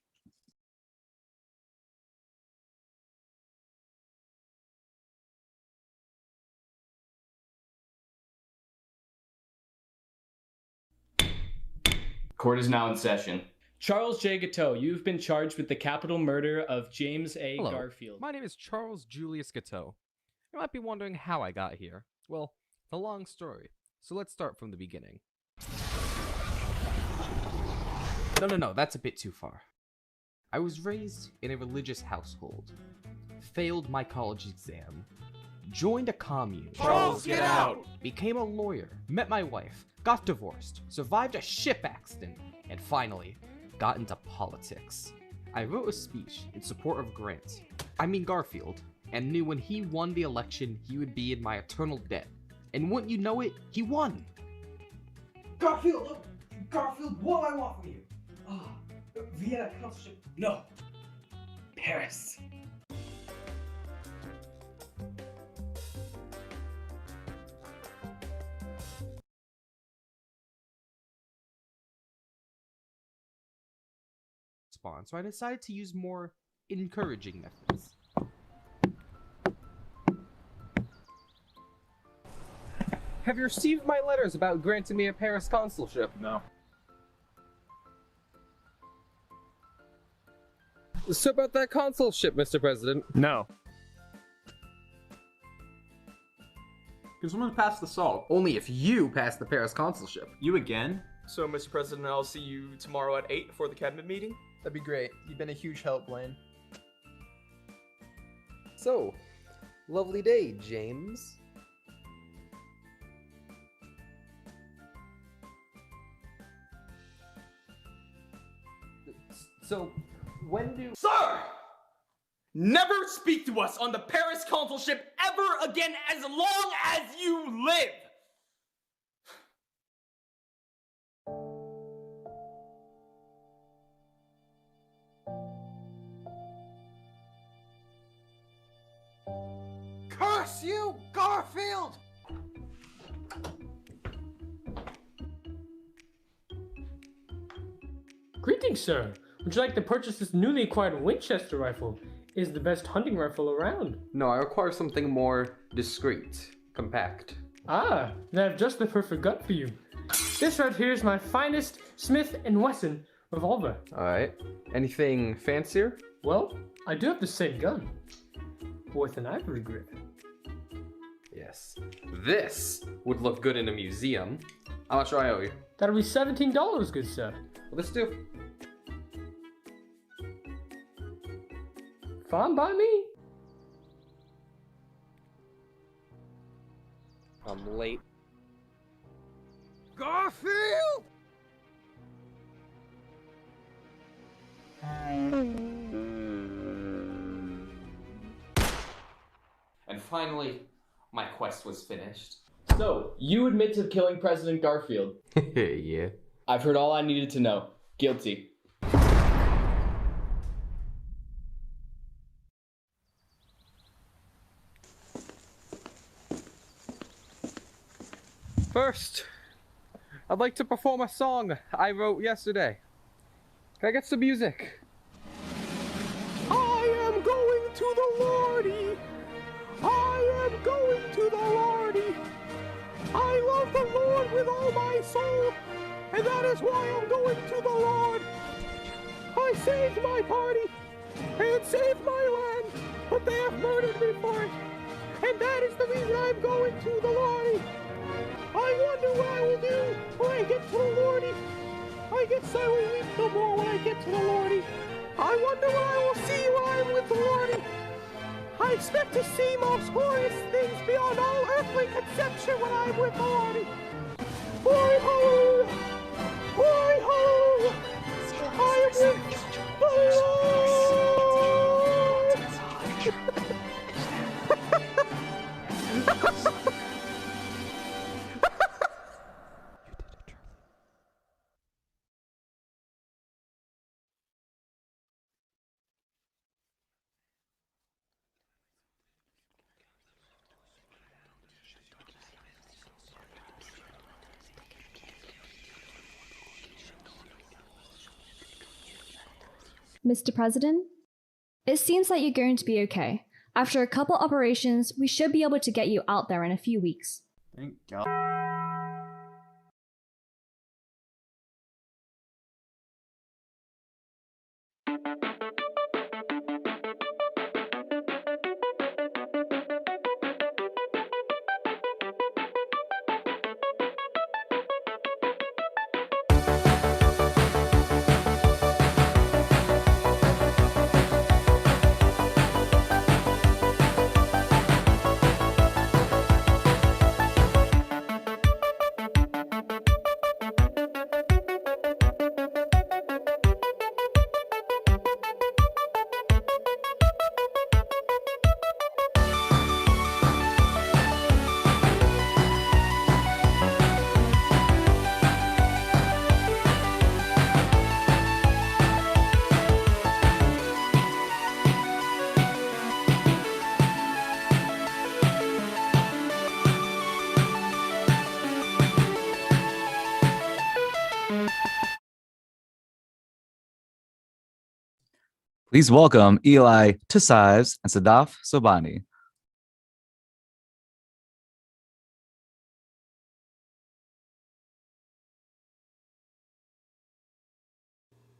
Court is now in session. Charles J. Gatto, you've been charged with the capital murder of James A. Hello, Garfield. my name is Charles Julius Gatto. You might be wondering how I got here. Well, it's a long story, so let's start from the beginning. No, that's a bit too far. I was raised in a religious household, failed my college exam, joined a commune. Charles, get out! Became a lawyer, met my wife, got divorced, survived a ship accident, and finally got into politics. I wrote a speech in support of Garfield, and knew when he won the election, he would be in my eternal debt. And wouldn't you know it, he won! Garfield, what do I want from you? Vienna consulship. No. Paris. So I decided to use more encouraging methods. Have you received my letters about granting me a Paris consulship? No. So about that consulship, Mr. President? No. Can someone pass the salt? Only if you pass the Paris consulship. You again? So, Mr. President, I'll see you tomorrow at 8 for the cabinet meeting? That'd be great. You've been a huge help, Blaine. So, lovely day, James. So, when do... Sir! Never speak to us on the Paris consulship ever again as long as you live! Curse you, Garfield! Greetings, sir. Would you like to purchase this newly acquired Winchester rifle? It is the best hunting rifle around. No, I require something more discreet, compact. Ah, then I have just the perfect gun for you. This right here is my finest Smith & Wesson revolver. Alright. Anything fancier? Well, I do have the same gun, with an ivory grip. Yes. This would look good in a museum. How much do I owe you? That'll be $17, good sir. Well, let's do. Fine by me. I'm late. Garfield! And finally, my quest was finished. So, you admit to killing President Garfield. Yeah. I've heard all I needed to know. Guilty. First, I'd like to perform a song I wrote yesterday. Can I get some music? I am going to the Lordy. I am going to the Lordy. I love the Lord with all my soul, and that is why I'm going to the Lord. I saved my party, and saved my land, but they have murdered me for it. And that is the reason I'm going to the Lordy. I wonder what I will do when I get to the Lordy. I guess I will weep no more when I get to the Lordy. I wonder what I will see when I'm with the Lordy. I expect to see most glorious things beyond all earthly conception when I'm with the Lordy. Glory ho! Glory ho! I am with the Lord! Mr. President, it seems like you're going to be okay. After a couple operations, we should be able to get you out there in a few weeks. Thank God. Please welcome Eli Tusaivs and Sadaf Sobani.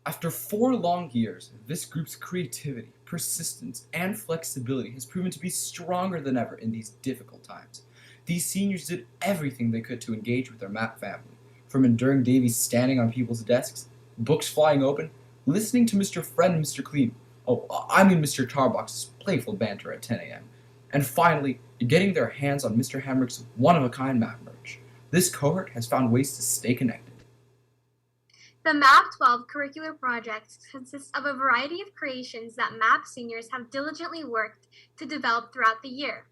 After 4 long years, this group's creativity, persistence, and flexibility has proven to be stronger than ever in these difficult times. These seniors did everything they could to engage with their map family, from enduring Davies standing on people's desks, books flying open, listening to Mr. Friend and Mr. Clean, Mr. Tarbox's playful banter at 10 a.m., and finally, getting their hands on Mr. Hamrick's one-of-a-kind map merch. This cohort has found ways to stay connected. The MAP 12 curricular project consists of a variety of creations that MAP seniors have diligently worked to develop throughout the year.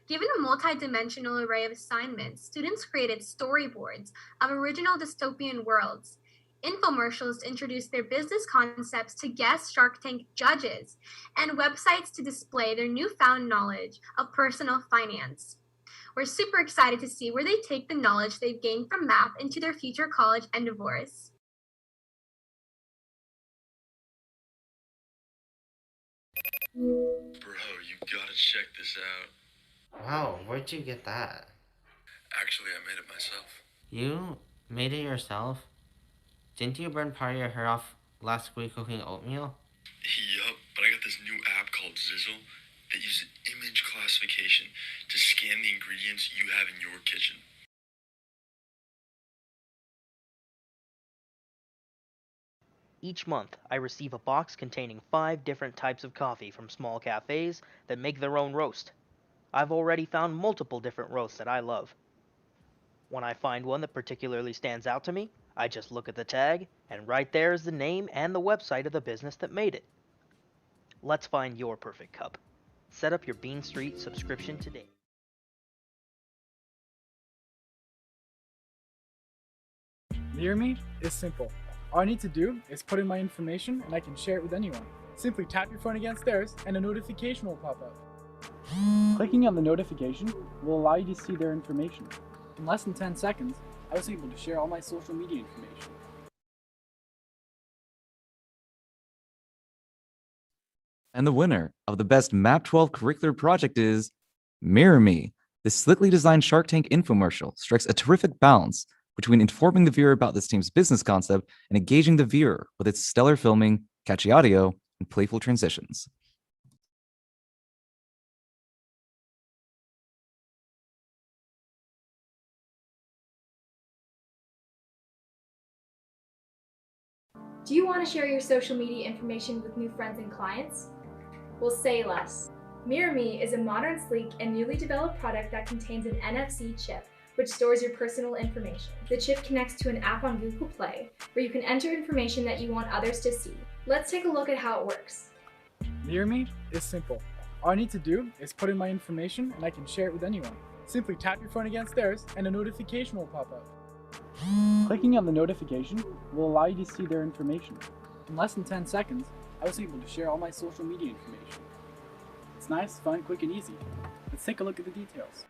Given a multi-dimensional array of assignments, students created storyboards of original dystopian worlds, infomercials to introduce their business concepts to guest Shark Tank judges, and websites to display their newfound knowledge of personal finance. We're super excited to see where they take the knowledge they've gained from MAP into their future college endeavors. Bro, you gotta check this out. Wow, where'd you get that? Actually, I made it myself. You made it yourself? Didn't you burn part of your hair off last week cooking oatmeal? Yup, but I got this new app called Zizzle that uses image classification to scan the ingredients you have in your kitchen. Each month, I receive a box containing 5 different types of coffee from small cafes that make their own roast. I've already found multiple different roasts that I love. When I find one that particularly stands out to me, I just look at the tag, and right there is the name and the website of the business that made it. Let's find your perfect cup. Set up your Bean Street subscription today. Near me is simple. All I need to do is put in my information and I can share it with anyone. Simply tap your phone against theirs and a notification will pop up. Clicking on the notification will allow you to see their information. In less than 10 seconds, I was able to share all my social media information. And the winner of the best MAP 12 curricular project is Mirror Me. This slickly designed Shark Tank infomercial strikes a terrific balance between informing the viewer about this team's business concept and engaging the viewer with its stellar filming, catchy audio, and playful transitions. Do you want to share your social media information with new friends and clients? Well, say less. MirrorMe is a modern, sleek, and newly developed product that contains an NFC chip, which stores your personal information. The chip connects to an app on Google Play, where you can enter information that you want others to see. Let's take a look at how it works. MirrorMe is simple. All I need to do is put in my information and I can share it with anyone. Simply tap your phone against theirs and a notification will pop up. Clicking on the notification will allow you to see their information. In less than 10 seconds, I was able to share all my social media information. It's nice, fun, quick, and easy. Let's take a look at the details.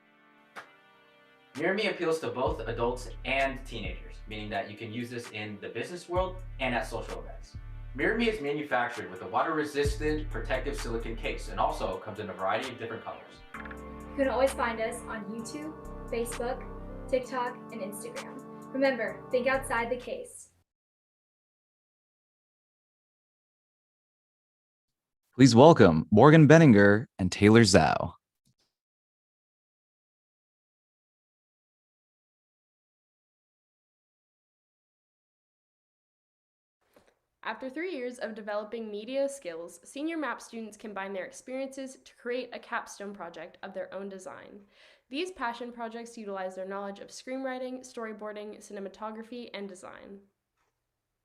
MirrorMe appeals to both adults and teenagers, meaning that you can use this in the business world and at social events. MirrorMe is manufactured with a water-resistant protective silicone case and also comes in a variety of different colors. You can always find us on YouTube, Facebook, TikTok, and Instagram. Remember, think outside the case. Please welcome Morgan Benninger and Taylor Zhao. After 3 years of developing media skills, senior MAP students combine their experiences to create a capstone project of their own design. These passion projects utilize their knowledge of screenwriting, storyboarding, cinematography, and design.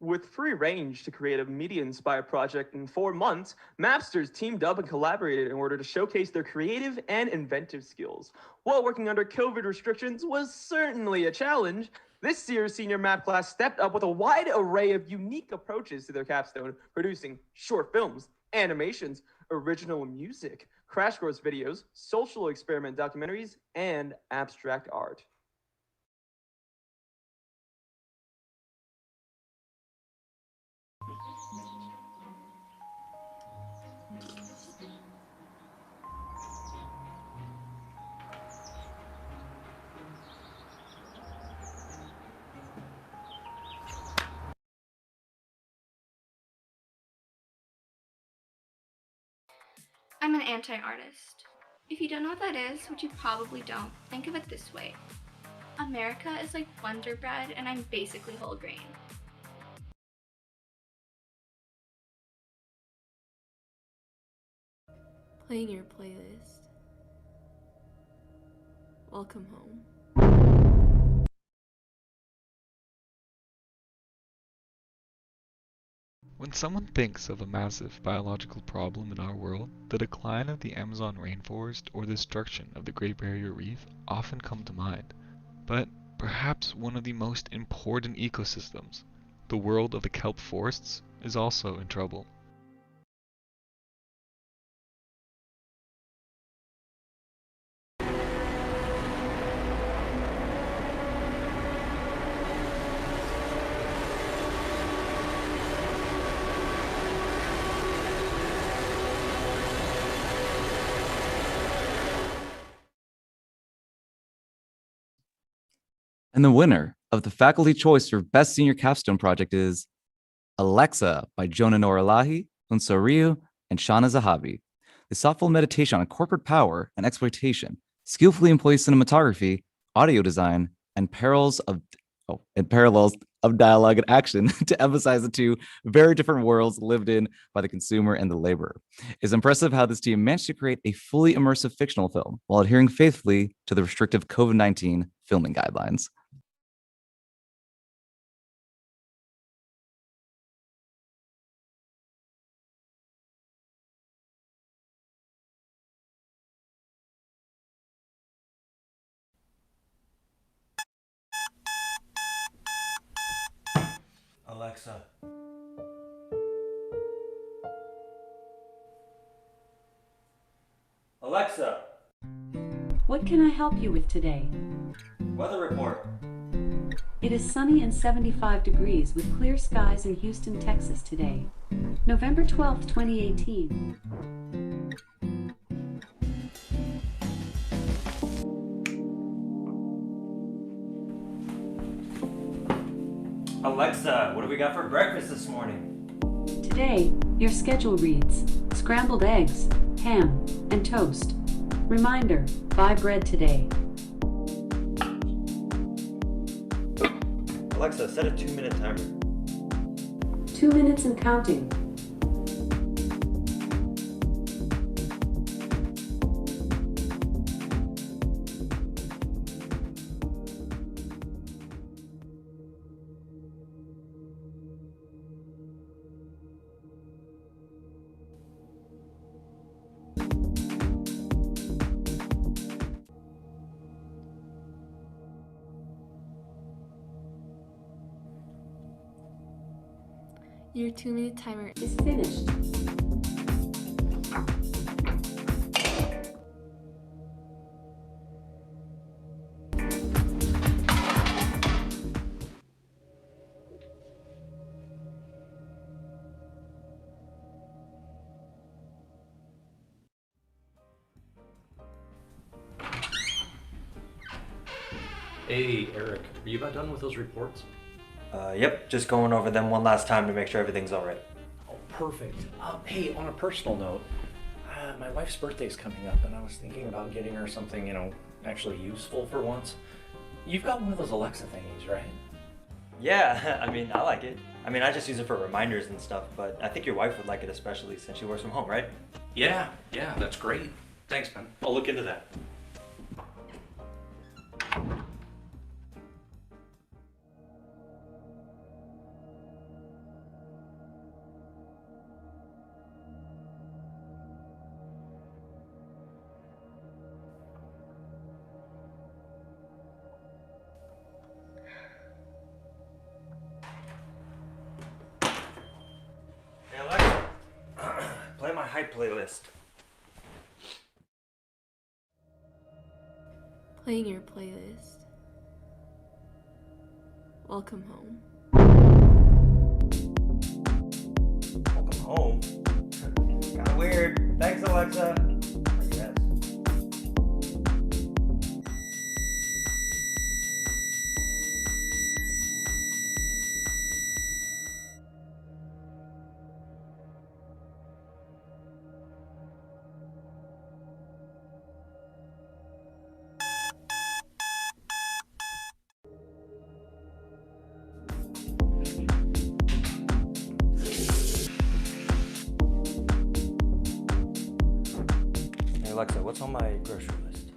With free range to create a media-inspired project in 4 months, Mapsters teamed up and collaborated in order to showcase their creative and inventive skills. While working under COVID restrictions was certainly a challenge, this year's senior map class stepped up with a wide array of unique approaches to their capstone, producing short films, animations, original music, crash course videos, social experiment documentaries, and abstract art. I'm an anti-artist. If you don't know what that is, which you probably don't, think of it this way. America is like Wonder Bread and I'm basically whole grain. Playing your playlist. Welcome home. When someone thinks of a massive biological problem in our world, the decline of the Amazon rainforest or the destruction of the Great Barrier Reef often come to mind. But perhaps one of the most important ecosystems, the world of the kelp forests, is also in trouble. And the winner of the faculty choice for Best Senior Capstone Project is Alexa by Jonah Noralahi, Unso Ryu, and Shana Zahabi. The thoughtful meditation on corporate power and exploitation skillfully employs cinematography, audio design, and parallels of dialogue and action to emphasize the two very different worlds lived in by the consumer and the laborer. It's impressive how this team managed to create a fully immersive fictional film while adhering faithfully to the restrictive COVID-19 filming guidelines. Alexa. Alexa. What can I help you with today? Weather report. It is sunny and 75 degrees with clear skies in Houston, Texas today. November 12th, 2018. Alexa, what do we got for breakfast this morning? Today, Your schedule reads scrambled eggs, ham, and toast. Reminder, buy bread today. Alexa, set a 2-minute timer. 2 minutes and counting. Your 2-minute timer is finished. Hey, Eric, are you about done with those reports? Yep, just going over them one last time to make sure everything's alright. Oh, perfect. Hey, on a personal note, my wife's birthday's coming up, and I was thinking about getting her something, actually useful for once. You've got one of those Alexa thingies, right? Yeah, I mean, I like it. I just use it for reminders and stuff, but I think your wife would like it especially since she works from home, right? Yeah, that's great. Thanks, man. I'll look into that. Hey Alexa, play my hype playlist. playing your playlist. Welcome home. Welcome home? Kinda weird. Thanks, Alexa. I guess. Hey Alexa, what's on my grocery list?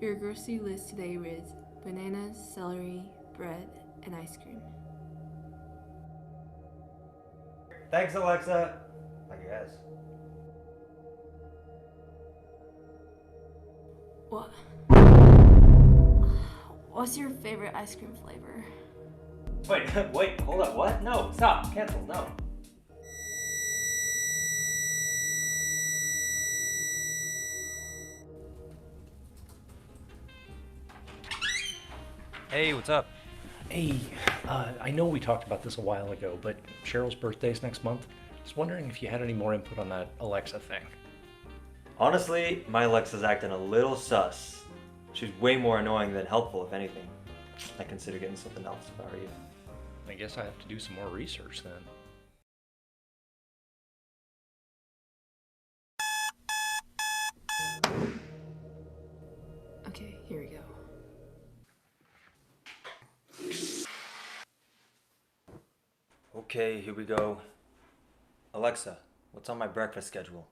Your grocery list today reads bananas, celery, bread, and ice cream. Thanks, Alexa. I guess. What? What's your favorite ice cream flavor? Wait, hold up, what? No, stop, cancel, no. Hey, what's up? Hey, I know we talked about this a while ago, but Cheryl's birthday's next month. I was wondering if you had any more input on that Alexa thing. Honestly, my Alexa's acting a little sus. She's way more annoying than helpful, if anything. I consider getting something else if I were you. I guess I have to do some more research then. Okay, here we go. Okay, here we go. Alexa, what's on my breakfast schedule?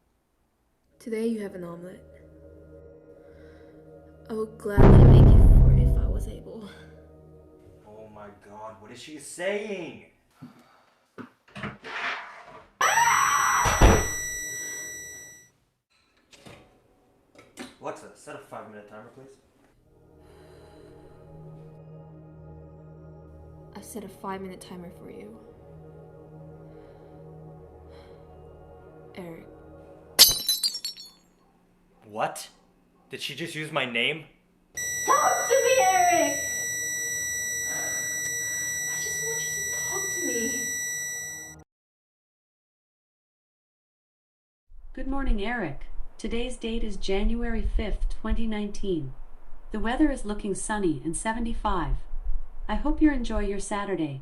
Today you have an omelet. I would gladly make it for it if I was able. Oh my god, what is she saying? Alexa, set a 5-minute timer, please. I've set a 5-minute timer for you. Eric. What? Did she just use my name? Talk to me, Eric! I just want you to talk to me. Good morning, Eric. Today's date is January 5th, 2019. The weather is looking sunny and 75. I hope you enjoy your Saturday.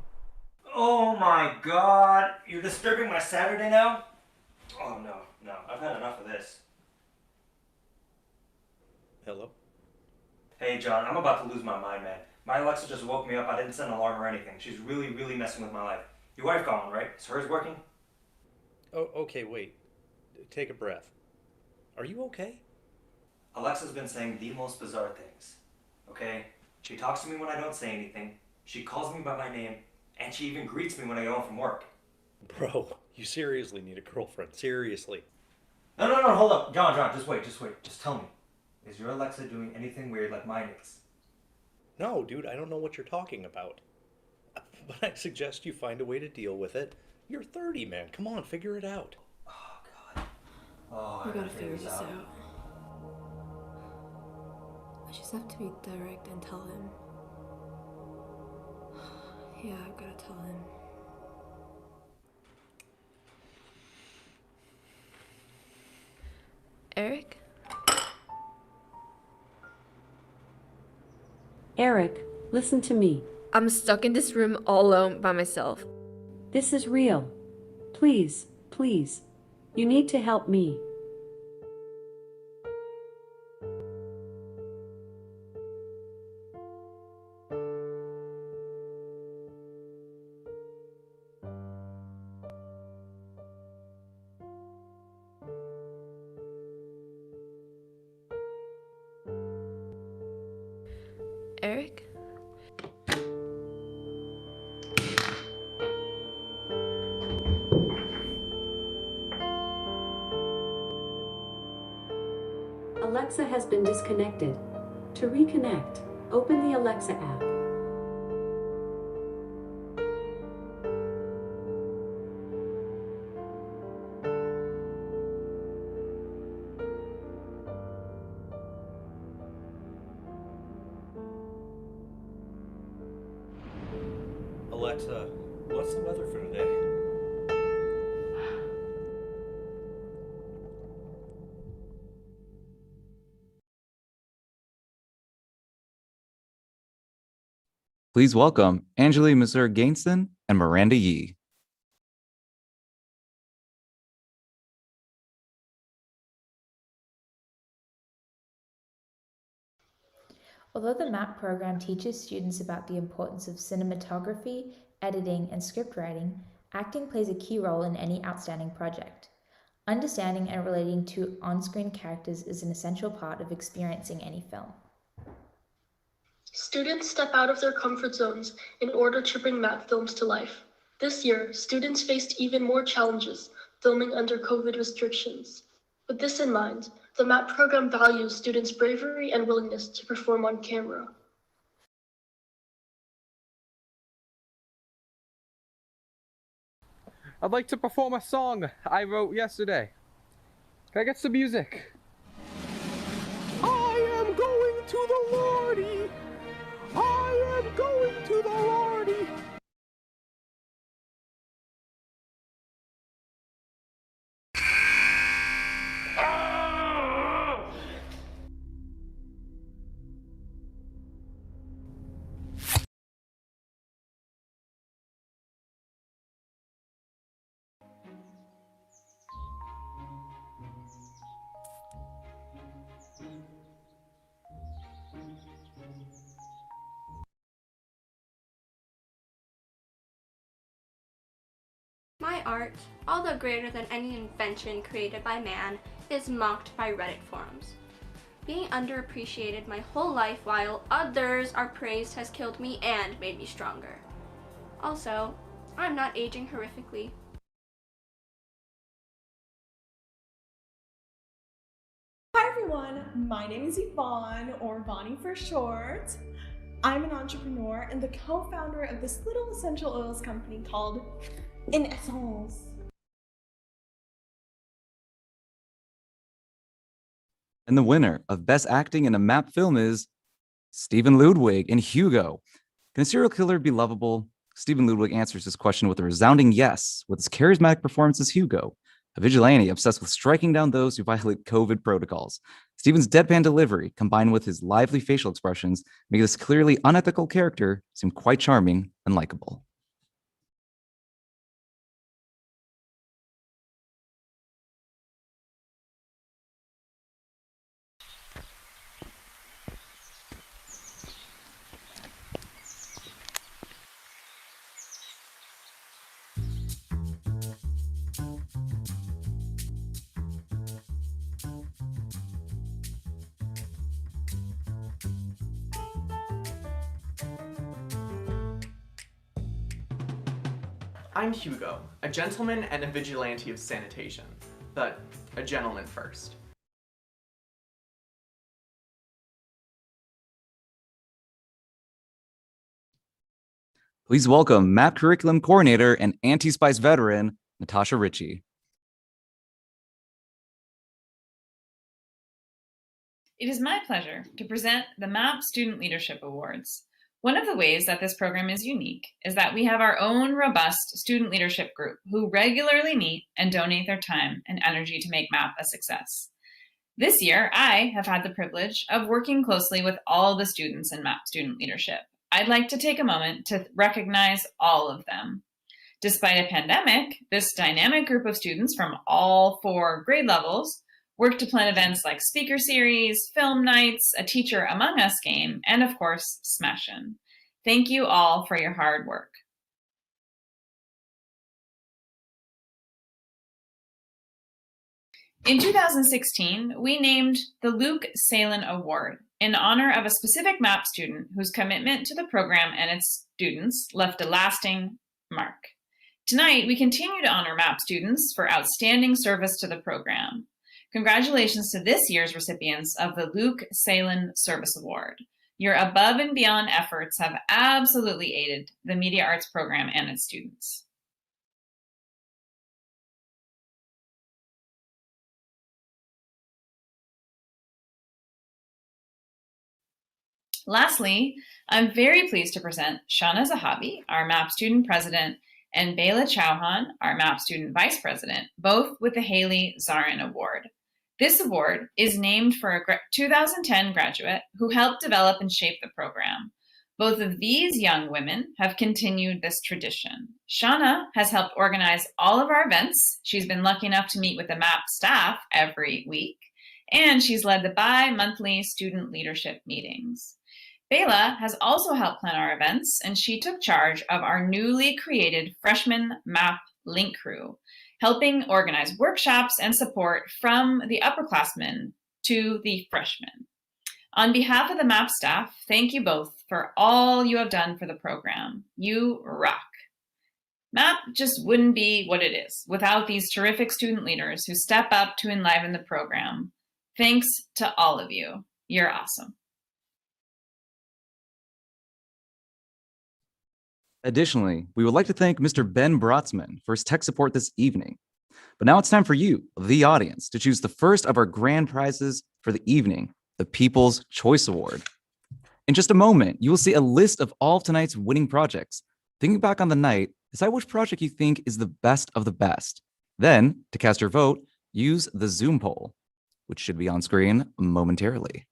Oh my god, you're disturbing my Saturday now? Oh no, I've had enough of this. Hello? Hey John, I'm about to lose my mind, man. My Alexa just woke me up. I didn't set an alarm or anything. She's really messing with my life. Your wife calling, right? Is hers working? Oh, okay, wait. Take a breath. Are you okay? Alexa's been saying the most bizarre things. Okay? She talks to me when I don't say anything. She calls me by my name. And she even greets me when I go home from work. Bro, you seriously need a girlfriend. Seriously. No, hold up. John, just wait. Just tell me. Is your Alexa doing anything weird like mine is? No, dude, I don't know what you're talking about. But I suggest you find a way to deal with it. You're 30, man. Come on, figure it out. Oh, We I gotta figure this out. I just have to be direct and tell him. Yeah, I've gotta tell him. Eric? Eric, listen to me. I'm stuck in this room all alone by myself. This is real. Please, please. You need to help me. Eric? Alexa has been disconnected. To reconnect, open the Alexa app. Alexa, what's the weather for today? Please welcome Angeli Mazur-Gainston and Miranda Yee. Although the MAP program teaches students about the importance of cinematography, editing, and script writing, acting plays a key role in any outstanding project. Understanding and relating to on-screen characters is an essential part of experiencing any film. Students step out of their comfort zones in order to bring MAP films to life. This year, students faced even more challenges filming under COVID restrictions. With this in mind, the MAP program values students' bravery and willingness to perform on camera. I'd like to perform a song I wrote yesterday. Can I get some music? I am going to the Lordy. I am going to the Lordy. My art, although greater than any invention created by man, is mocked by Reddit forums. Being underappreciated my whole life while others are praised has killed me and made me stronger. Also, I'm not aging horrifically. Hi everyone, my name is Yvonne, or Bonnie for short. I'm an entrepreneur and the co-founder of this little essential oils company called In Essence. And the winner of Best Acting in a MAP film is Stephen Ludwig in Hugo. Can a serial killer be lovable? Stephen Ludwig answers this question with a resounding yes, with his charismatic performance as Hugo, a vigilante obsessed with striking down those who violate COVID protocols. Stephen's deadpan delivery, combined with his lively facial expressions, make this clearly unethical character seem quite charming and likable. I'm Hugo, a gentleman and a vigilante of sanitation, but a gentleman first. Please welcome MAP Curriculum Coordinator and Anti-Spice veteran, Natasha Ritchie. It is my pleasure to present the MAP Student Leadership Awards. One of the ways that this program is unique is that we have our own robust student leadership group who regularly meet and donate their time and energy to make MAP a success. This year, I have had the privilege of working closely with all the students in MAP Student Leadership. I'd like to take a moment to recognize all of them. Despite a pandemic, this dynamic group of students from all 4 grade levels worked to plan events like speaker series, film nights, a Teacher Among Us game, and of course, SMASHIN. Thank you all for your hard work. In 2016, we named the Luke Salin Award in honor of a specific MAP student whose commitment to the program and its students left a lasting mark. Tonight, we continue to honor MAP students for outstanding service to the program. Congratulations to this year's recipients of the Luke Salin Service Award. Your above and beyond efforts have absolutely aided the Media Arts program and its students. Lastly, I'm very pleased to present Shauna Zahabi, our MAP student president, and Bela Chauhan, our MAP student vice president, both with the Haley Zarin Award. This award is named for a 2010 graduate who helped develop and shape the program. Both of these young women have continued this tradition. Shauna has helped organize all of our events. She's been lucky enough to meet with the MAP staff every week, and she's led the bi-monthly student leadership meetings. Bela has also helped plan our events, and she took charge of our newly created Freshman MAP Link Crew, helping organize workshops and support from the upperclassmen to the freshmen. On behalf of the MAP staff, thank you both for all you have done for the program. You rock. MAP just wouldn't be what it is without these terrific student leaders who step up to enliven the program. Thanks to all of you. You're awesome. Additionally, we would like to thank Mr. Ben Brotzman for his tech support this evening. But now it's time for you, the audience, to choose the first of our grand prizes for the evening, the People's Choice Award. In just a moment, you will see a list of all of tonight's winning projects. Thinking back on the night, decide which project you think is the best of the best. Then, to cast your vote, use the Zoom poll, which should be on screen momentarily.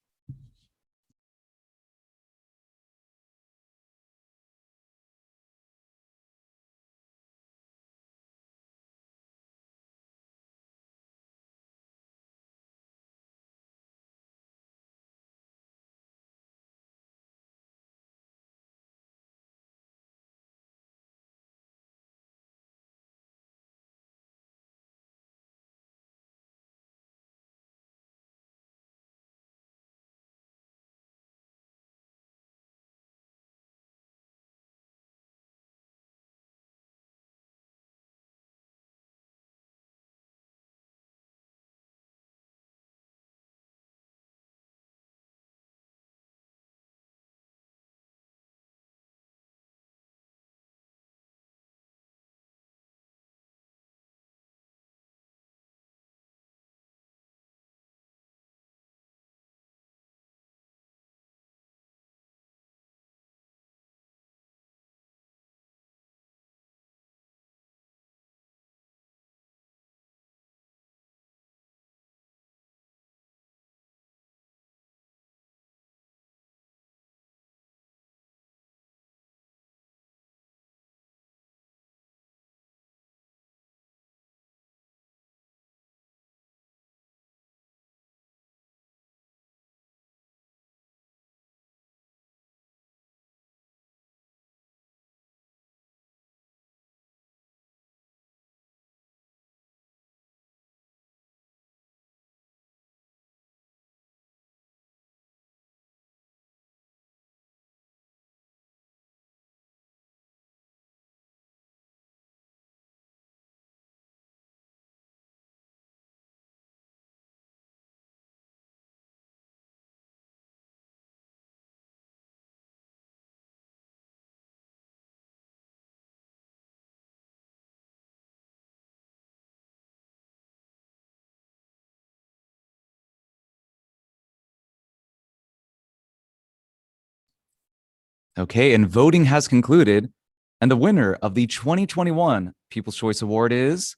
Okay, and voting has concluded, and the winner of the 2021 People's Choice Award is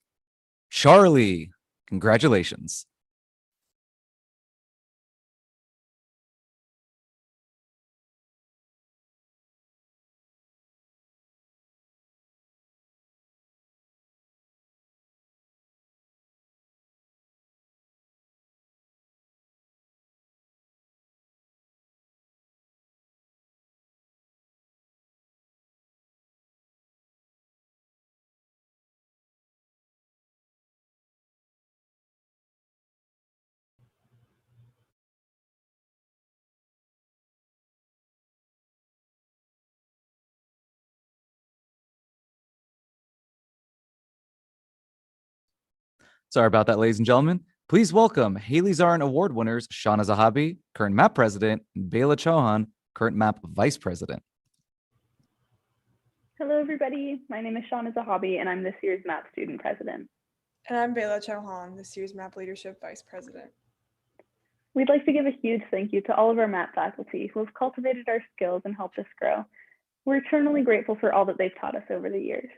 Charlie. Congratulations. Sorry about that, ladies and gentlemen. Please welcome Haley Zarin Award winners Shauna Zahabi, current MAP president, and Bela Chauhan, current MAP vice president. Hello, everybody. My name is Shauna Zahabi, and I'm this year's MAP student president. And I'm Bela Chauhan, this year's MAP leadership vice president. We'd like to give a huge thank you to all of our MAP faculty who have cultivated our skills and helped us grow. We're eternally grateful for all that they've taught us over the years.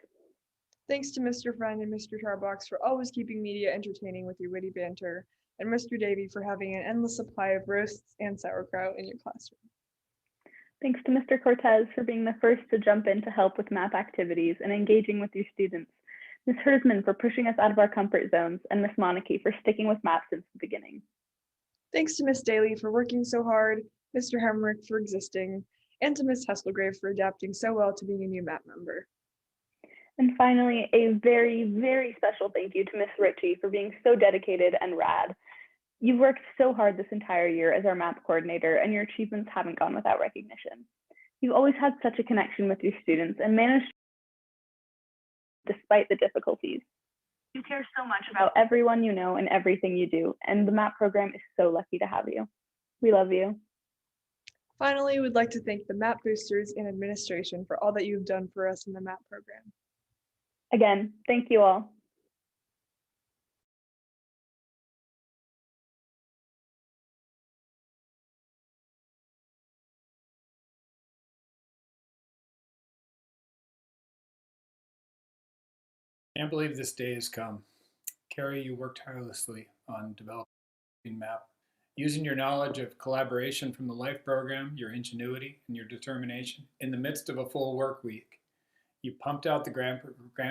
Thanks to Mr. Friend and Mr. Tarbox for always keeping media entertaining with your witty banter, and Mr. Davey for having an endless supply of roasts and sauerkraut in your classroom. Thanks to Mr. Cortez for being the first to jump in to help with MAP activities and engaging with your students, Ms. Hersman for pushing us out of our comfort zones, and Ms. Monarchy for sticking with MAP since the beginning. Thanks to Ms. Daly for working so hard, Mr. Hemrick for existing, and to Ms. Hesselgrave for adapting so well to being a new MAP member. And finally, a very, very special thank you to Ms. Ritchie for being so dedicated and rad. You've worked so hard this entire year as our MAP coordinator, and your achievements haven't gone without recognition. You've always had such a connection with your students and managed despite the difficulties. You care so much about everyone you know and everything you do, and the MAP program is so lucky to have you. We love you. Finally, we'd like to thank the MAP boosters and administration for all that you've done for us in the MAP program. Again, thank you all. Can't believe this day has come. Carrie, you worked tirelessly on developing MAP. Using your knowledge of collaboration from the LIFE program, your ingenuity, and your determination, in the midst of a full work week, you pumped out the grant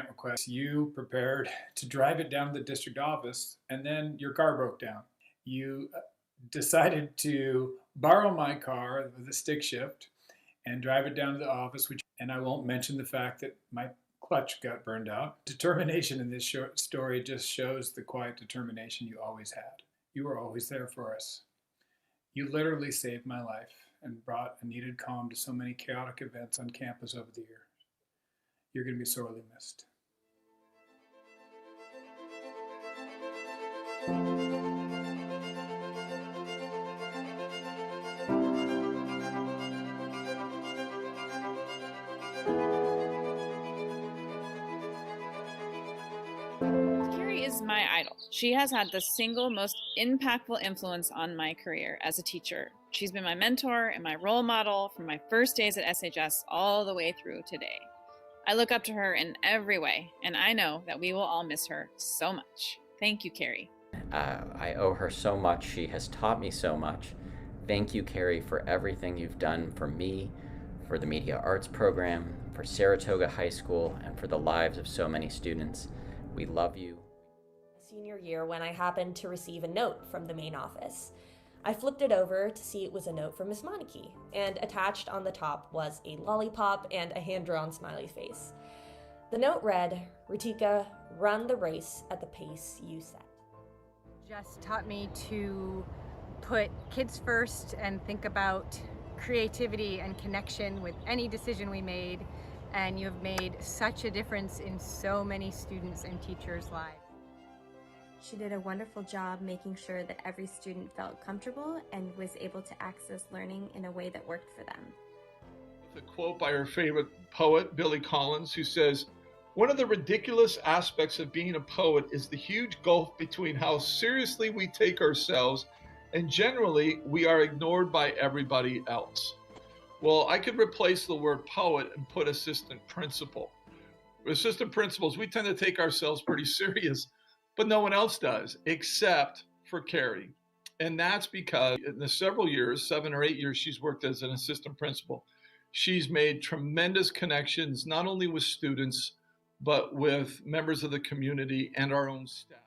request, you prepared to drive it down to the district office, and then your car broke down. You decided to borrow my car with a stick shift and drive it down to the office, and I won't mention the fact that my clutch got burned out. Determination in this short story just shows the quiet determination you always had. You were always there for us. You literally saved my life and brought a needed calm to so many chaotic events on campus over the years. You're going to be sorely missed. Carrie is my idol. She has had the single most impactful influence on my career as a teacher. She's been my mentor and my role model from my first days at SHS all the way through today. I look up to her in every way, and I know that we will all miss her so much. Thank you, Carrie. I owe her so much. She has taught me so much. Thank you, Carrie, for everything you've done for me, for the Media Arts program, for Saratoga High School, and for the lives of so many students. We love you. Senior year, when I happened to receive a note from the main office. I flipped it over to see it was a note from Miss Monarchy, and attached on the top was a lollipop and a hand-drawn smiley face. The note read, "Ritika, run the race at the pace you set." Just taught me to put kids first and think about creativity and connection with any decision we made, and you have made such a difference in so many students and teachers' lives. She did a wonderful job making sure that every student felt comfortable and was able to access learning in a way that worked for them. A quote by her favorite poet, Billy Collins, who says, "One of the ridiculous aspects of being a poet is the huge gulf between how seriously we take ourselves and generally we are ignored by everybody else. Well, I could replace the word poet and put assistant principal. Assistant principals, we tend to take ourselves pretty serious, but no one else does except for Carrie. And that's because in the several years, 7 or 8 years she's worked as an assistant principal, she's made tremendous connections, not only with students, but with members of the community and our own staff.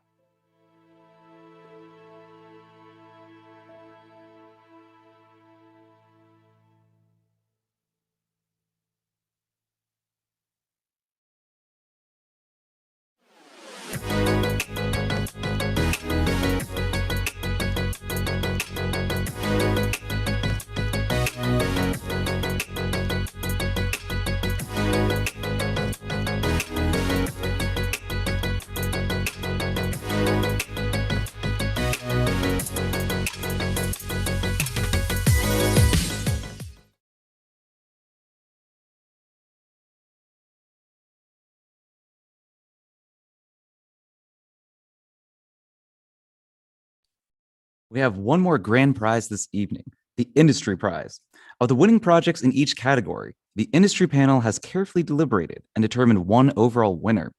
We have one more grand prize this evening, the Industry Prize. Of the winning projects in each category, the industry panel has carefully deliberated and determined one overall winner.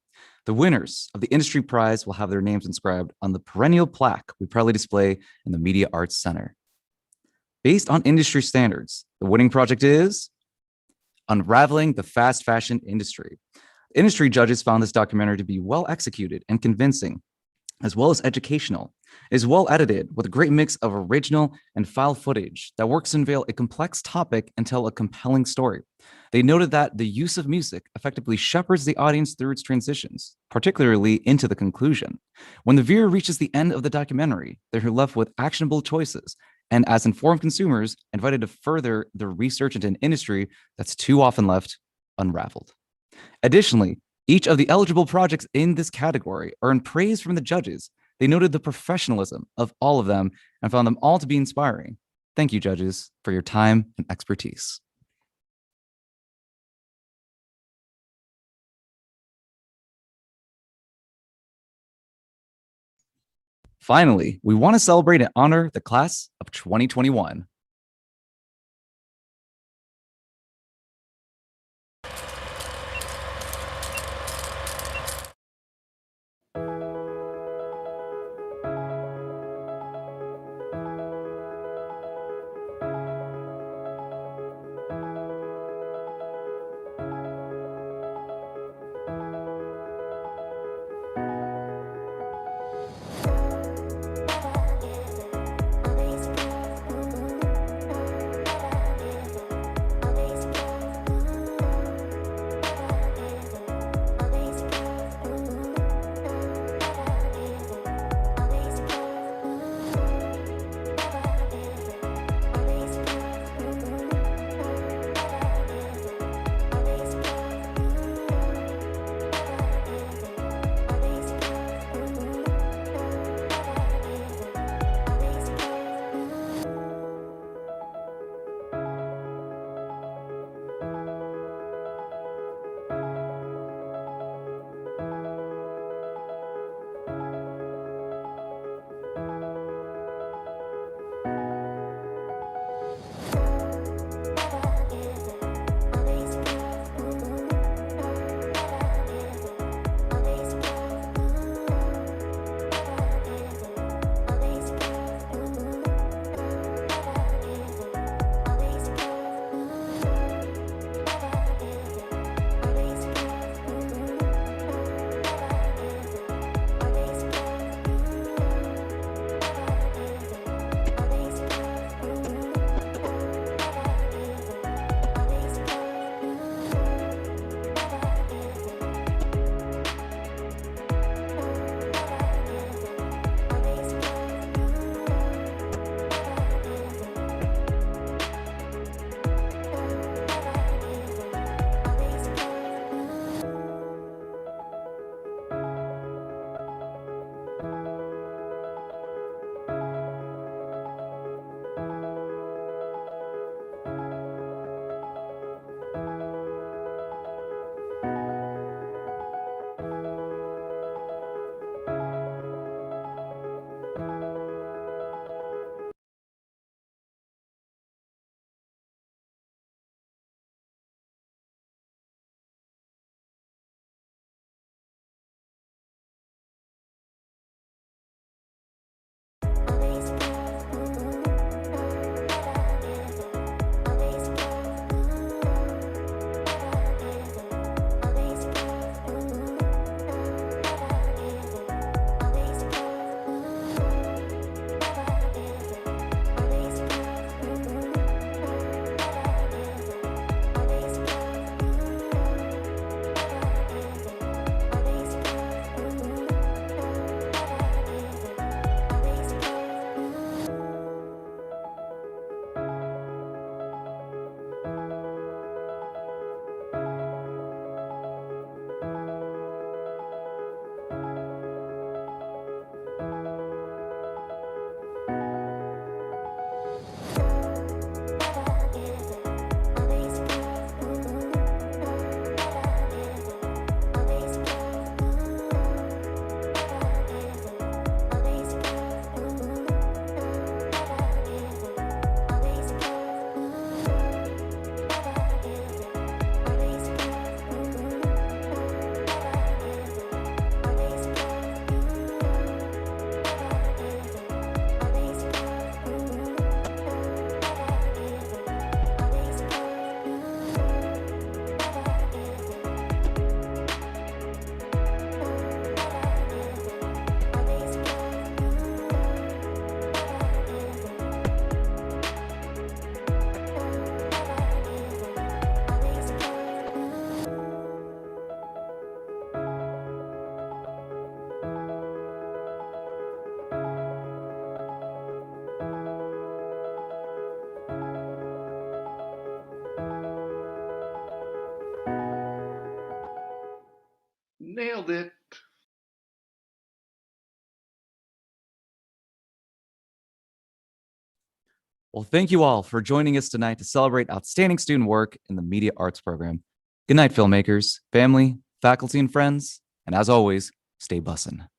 The winners of the Industry Prize will have their names inscribed on the perennial plaque we proudly display in the Media Arts Center. Based on industry standards, the winning project is Unraveling the Fast Fashion Industry. Industry judges found this documentary to be well executed and convincing, as well as educational. It is well edited with a great mix of original and file footage that works to unveil a complex topic and tell a compelling story. They noted that the use of music effectively shepherds the audience through its transitions, particularly into the conclusion. When the viewer reaches the end of the documentary, they're left with actionable choices and, as informed consumers, invited to further their research into an industry that's too often left unraveled. Additionally, each of the eligible projects in this category earned praise from the judges. They noted the professionalism of all of them and found them all to be inspiring. Thank you, judges, for your time and expertise. Finally, we want to celebrate and honor the class of 2021. nailed it. Well, thank you all for joining us tonight to celebrate outstanding student work in the Media Arts program. Good night, filmmakers, family, faculty, and friends. And as always, stay bussin'.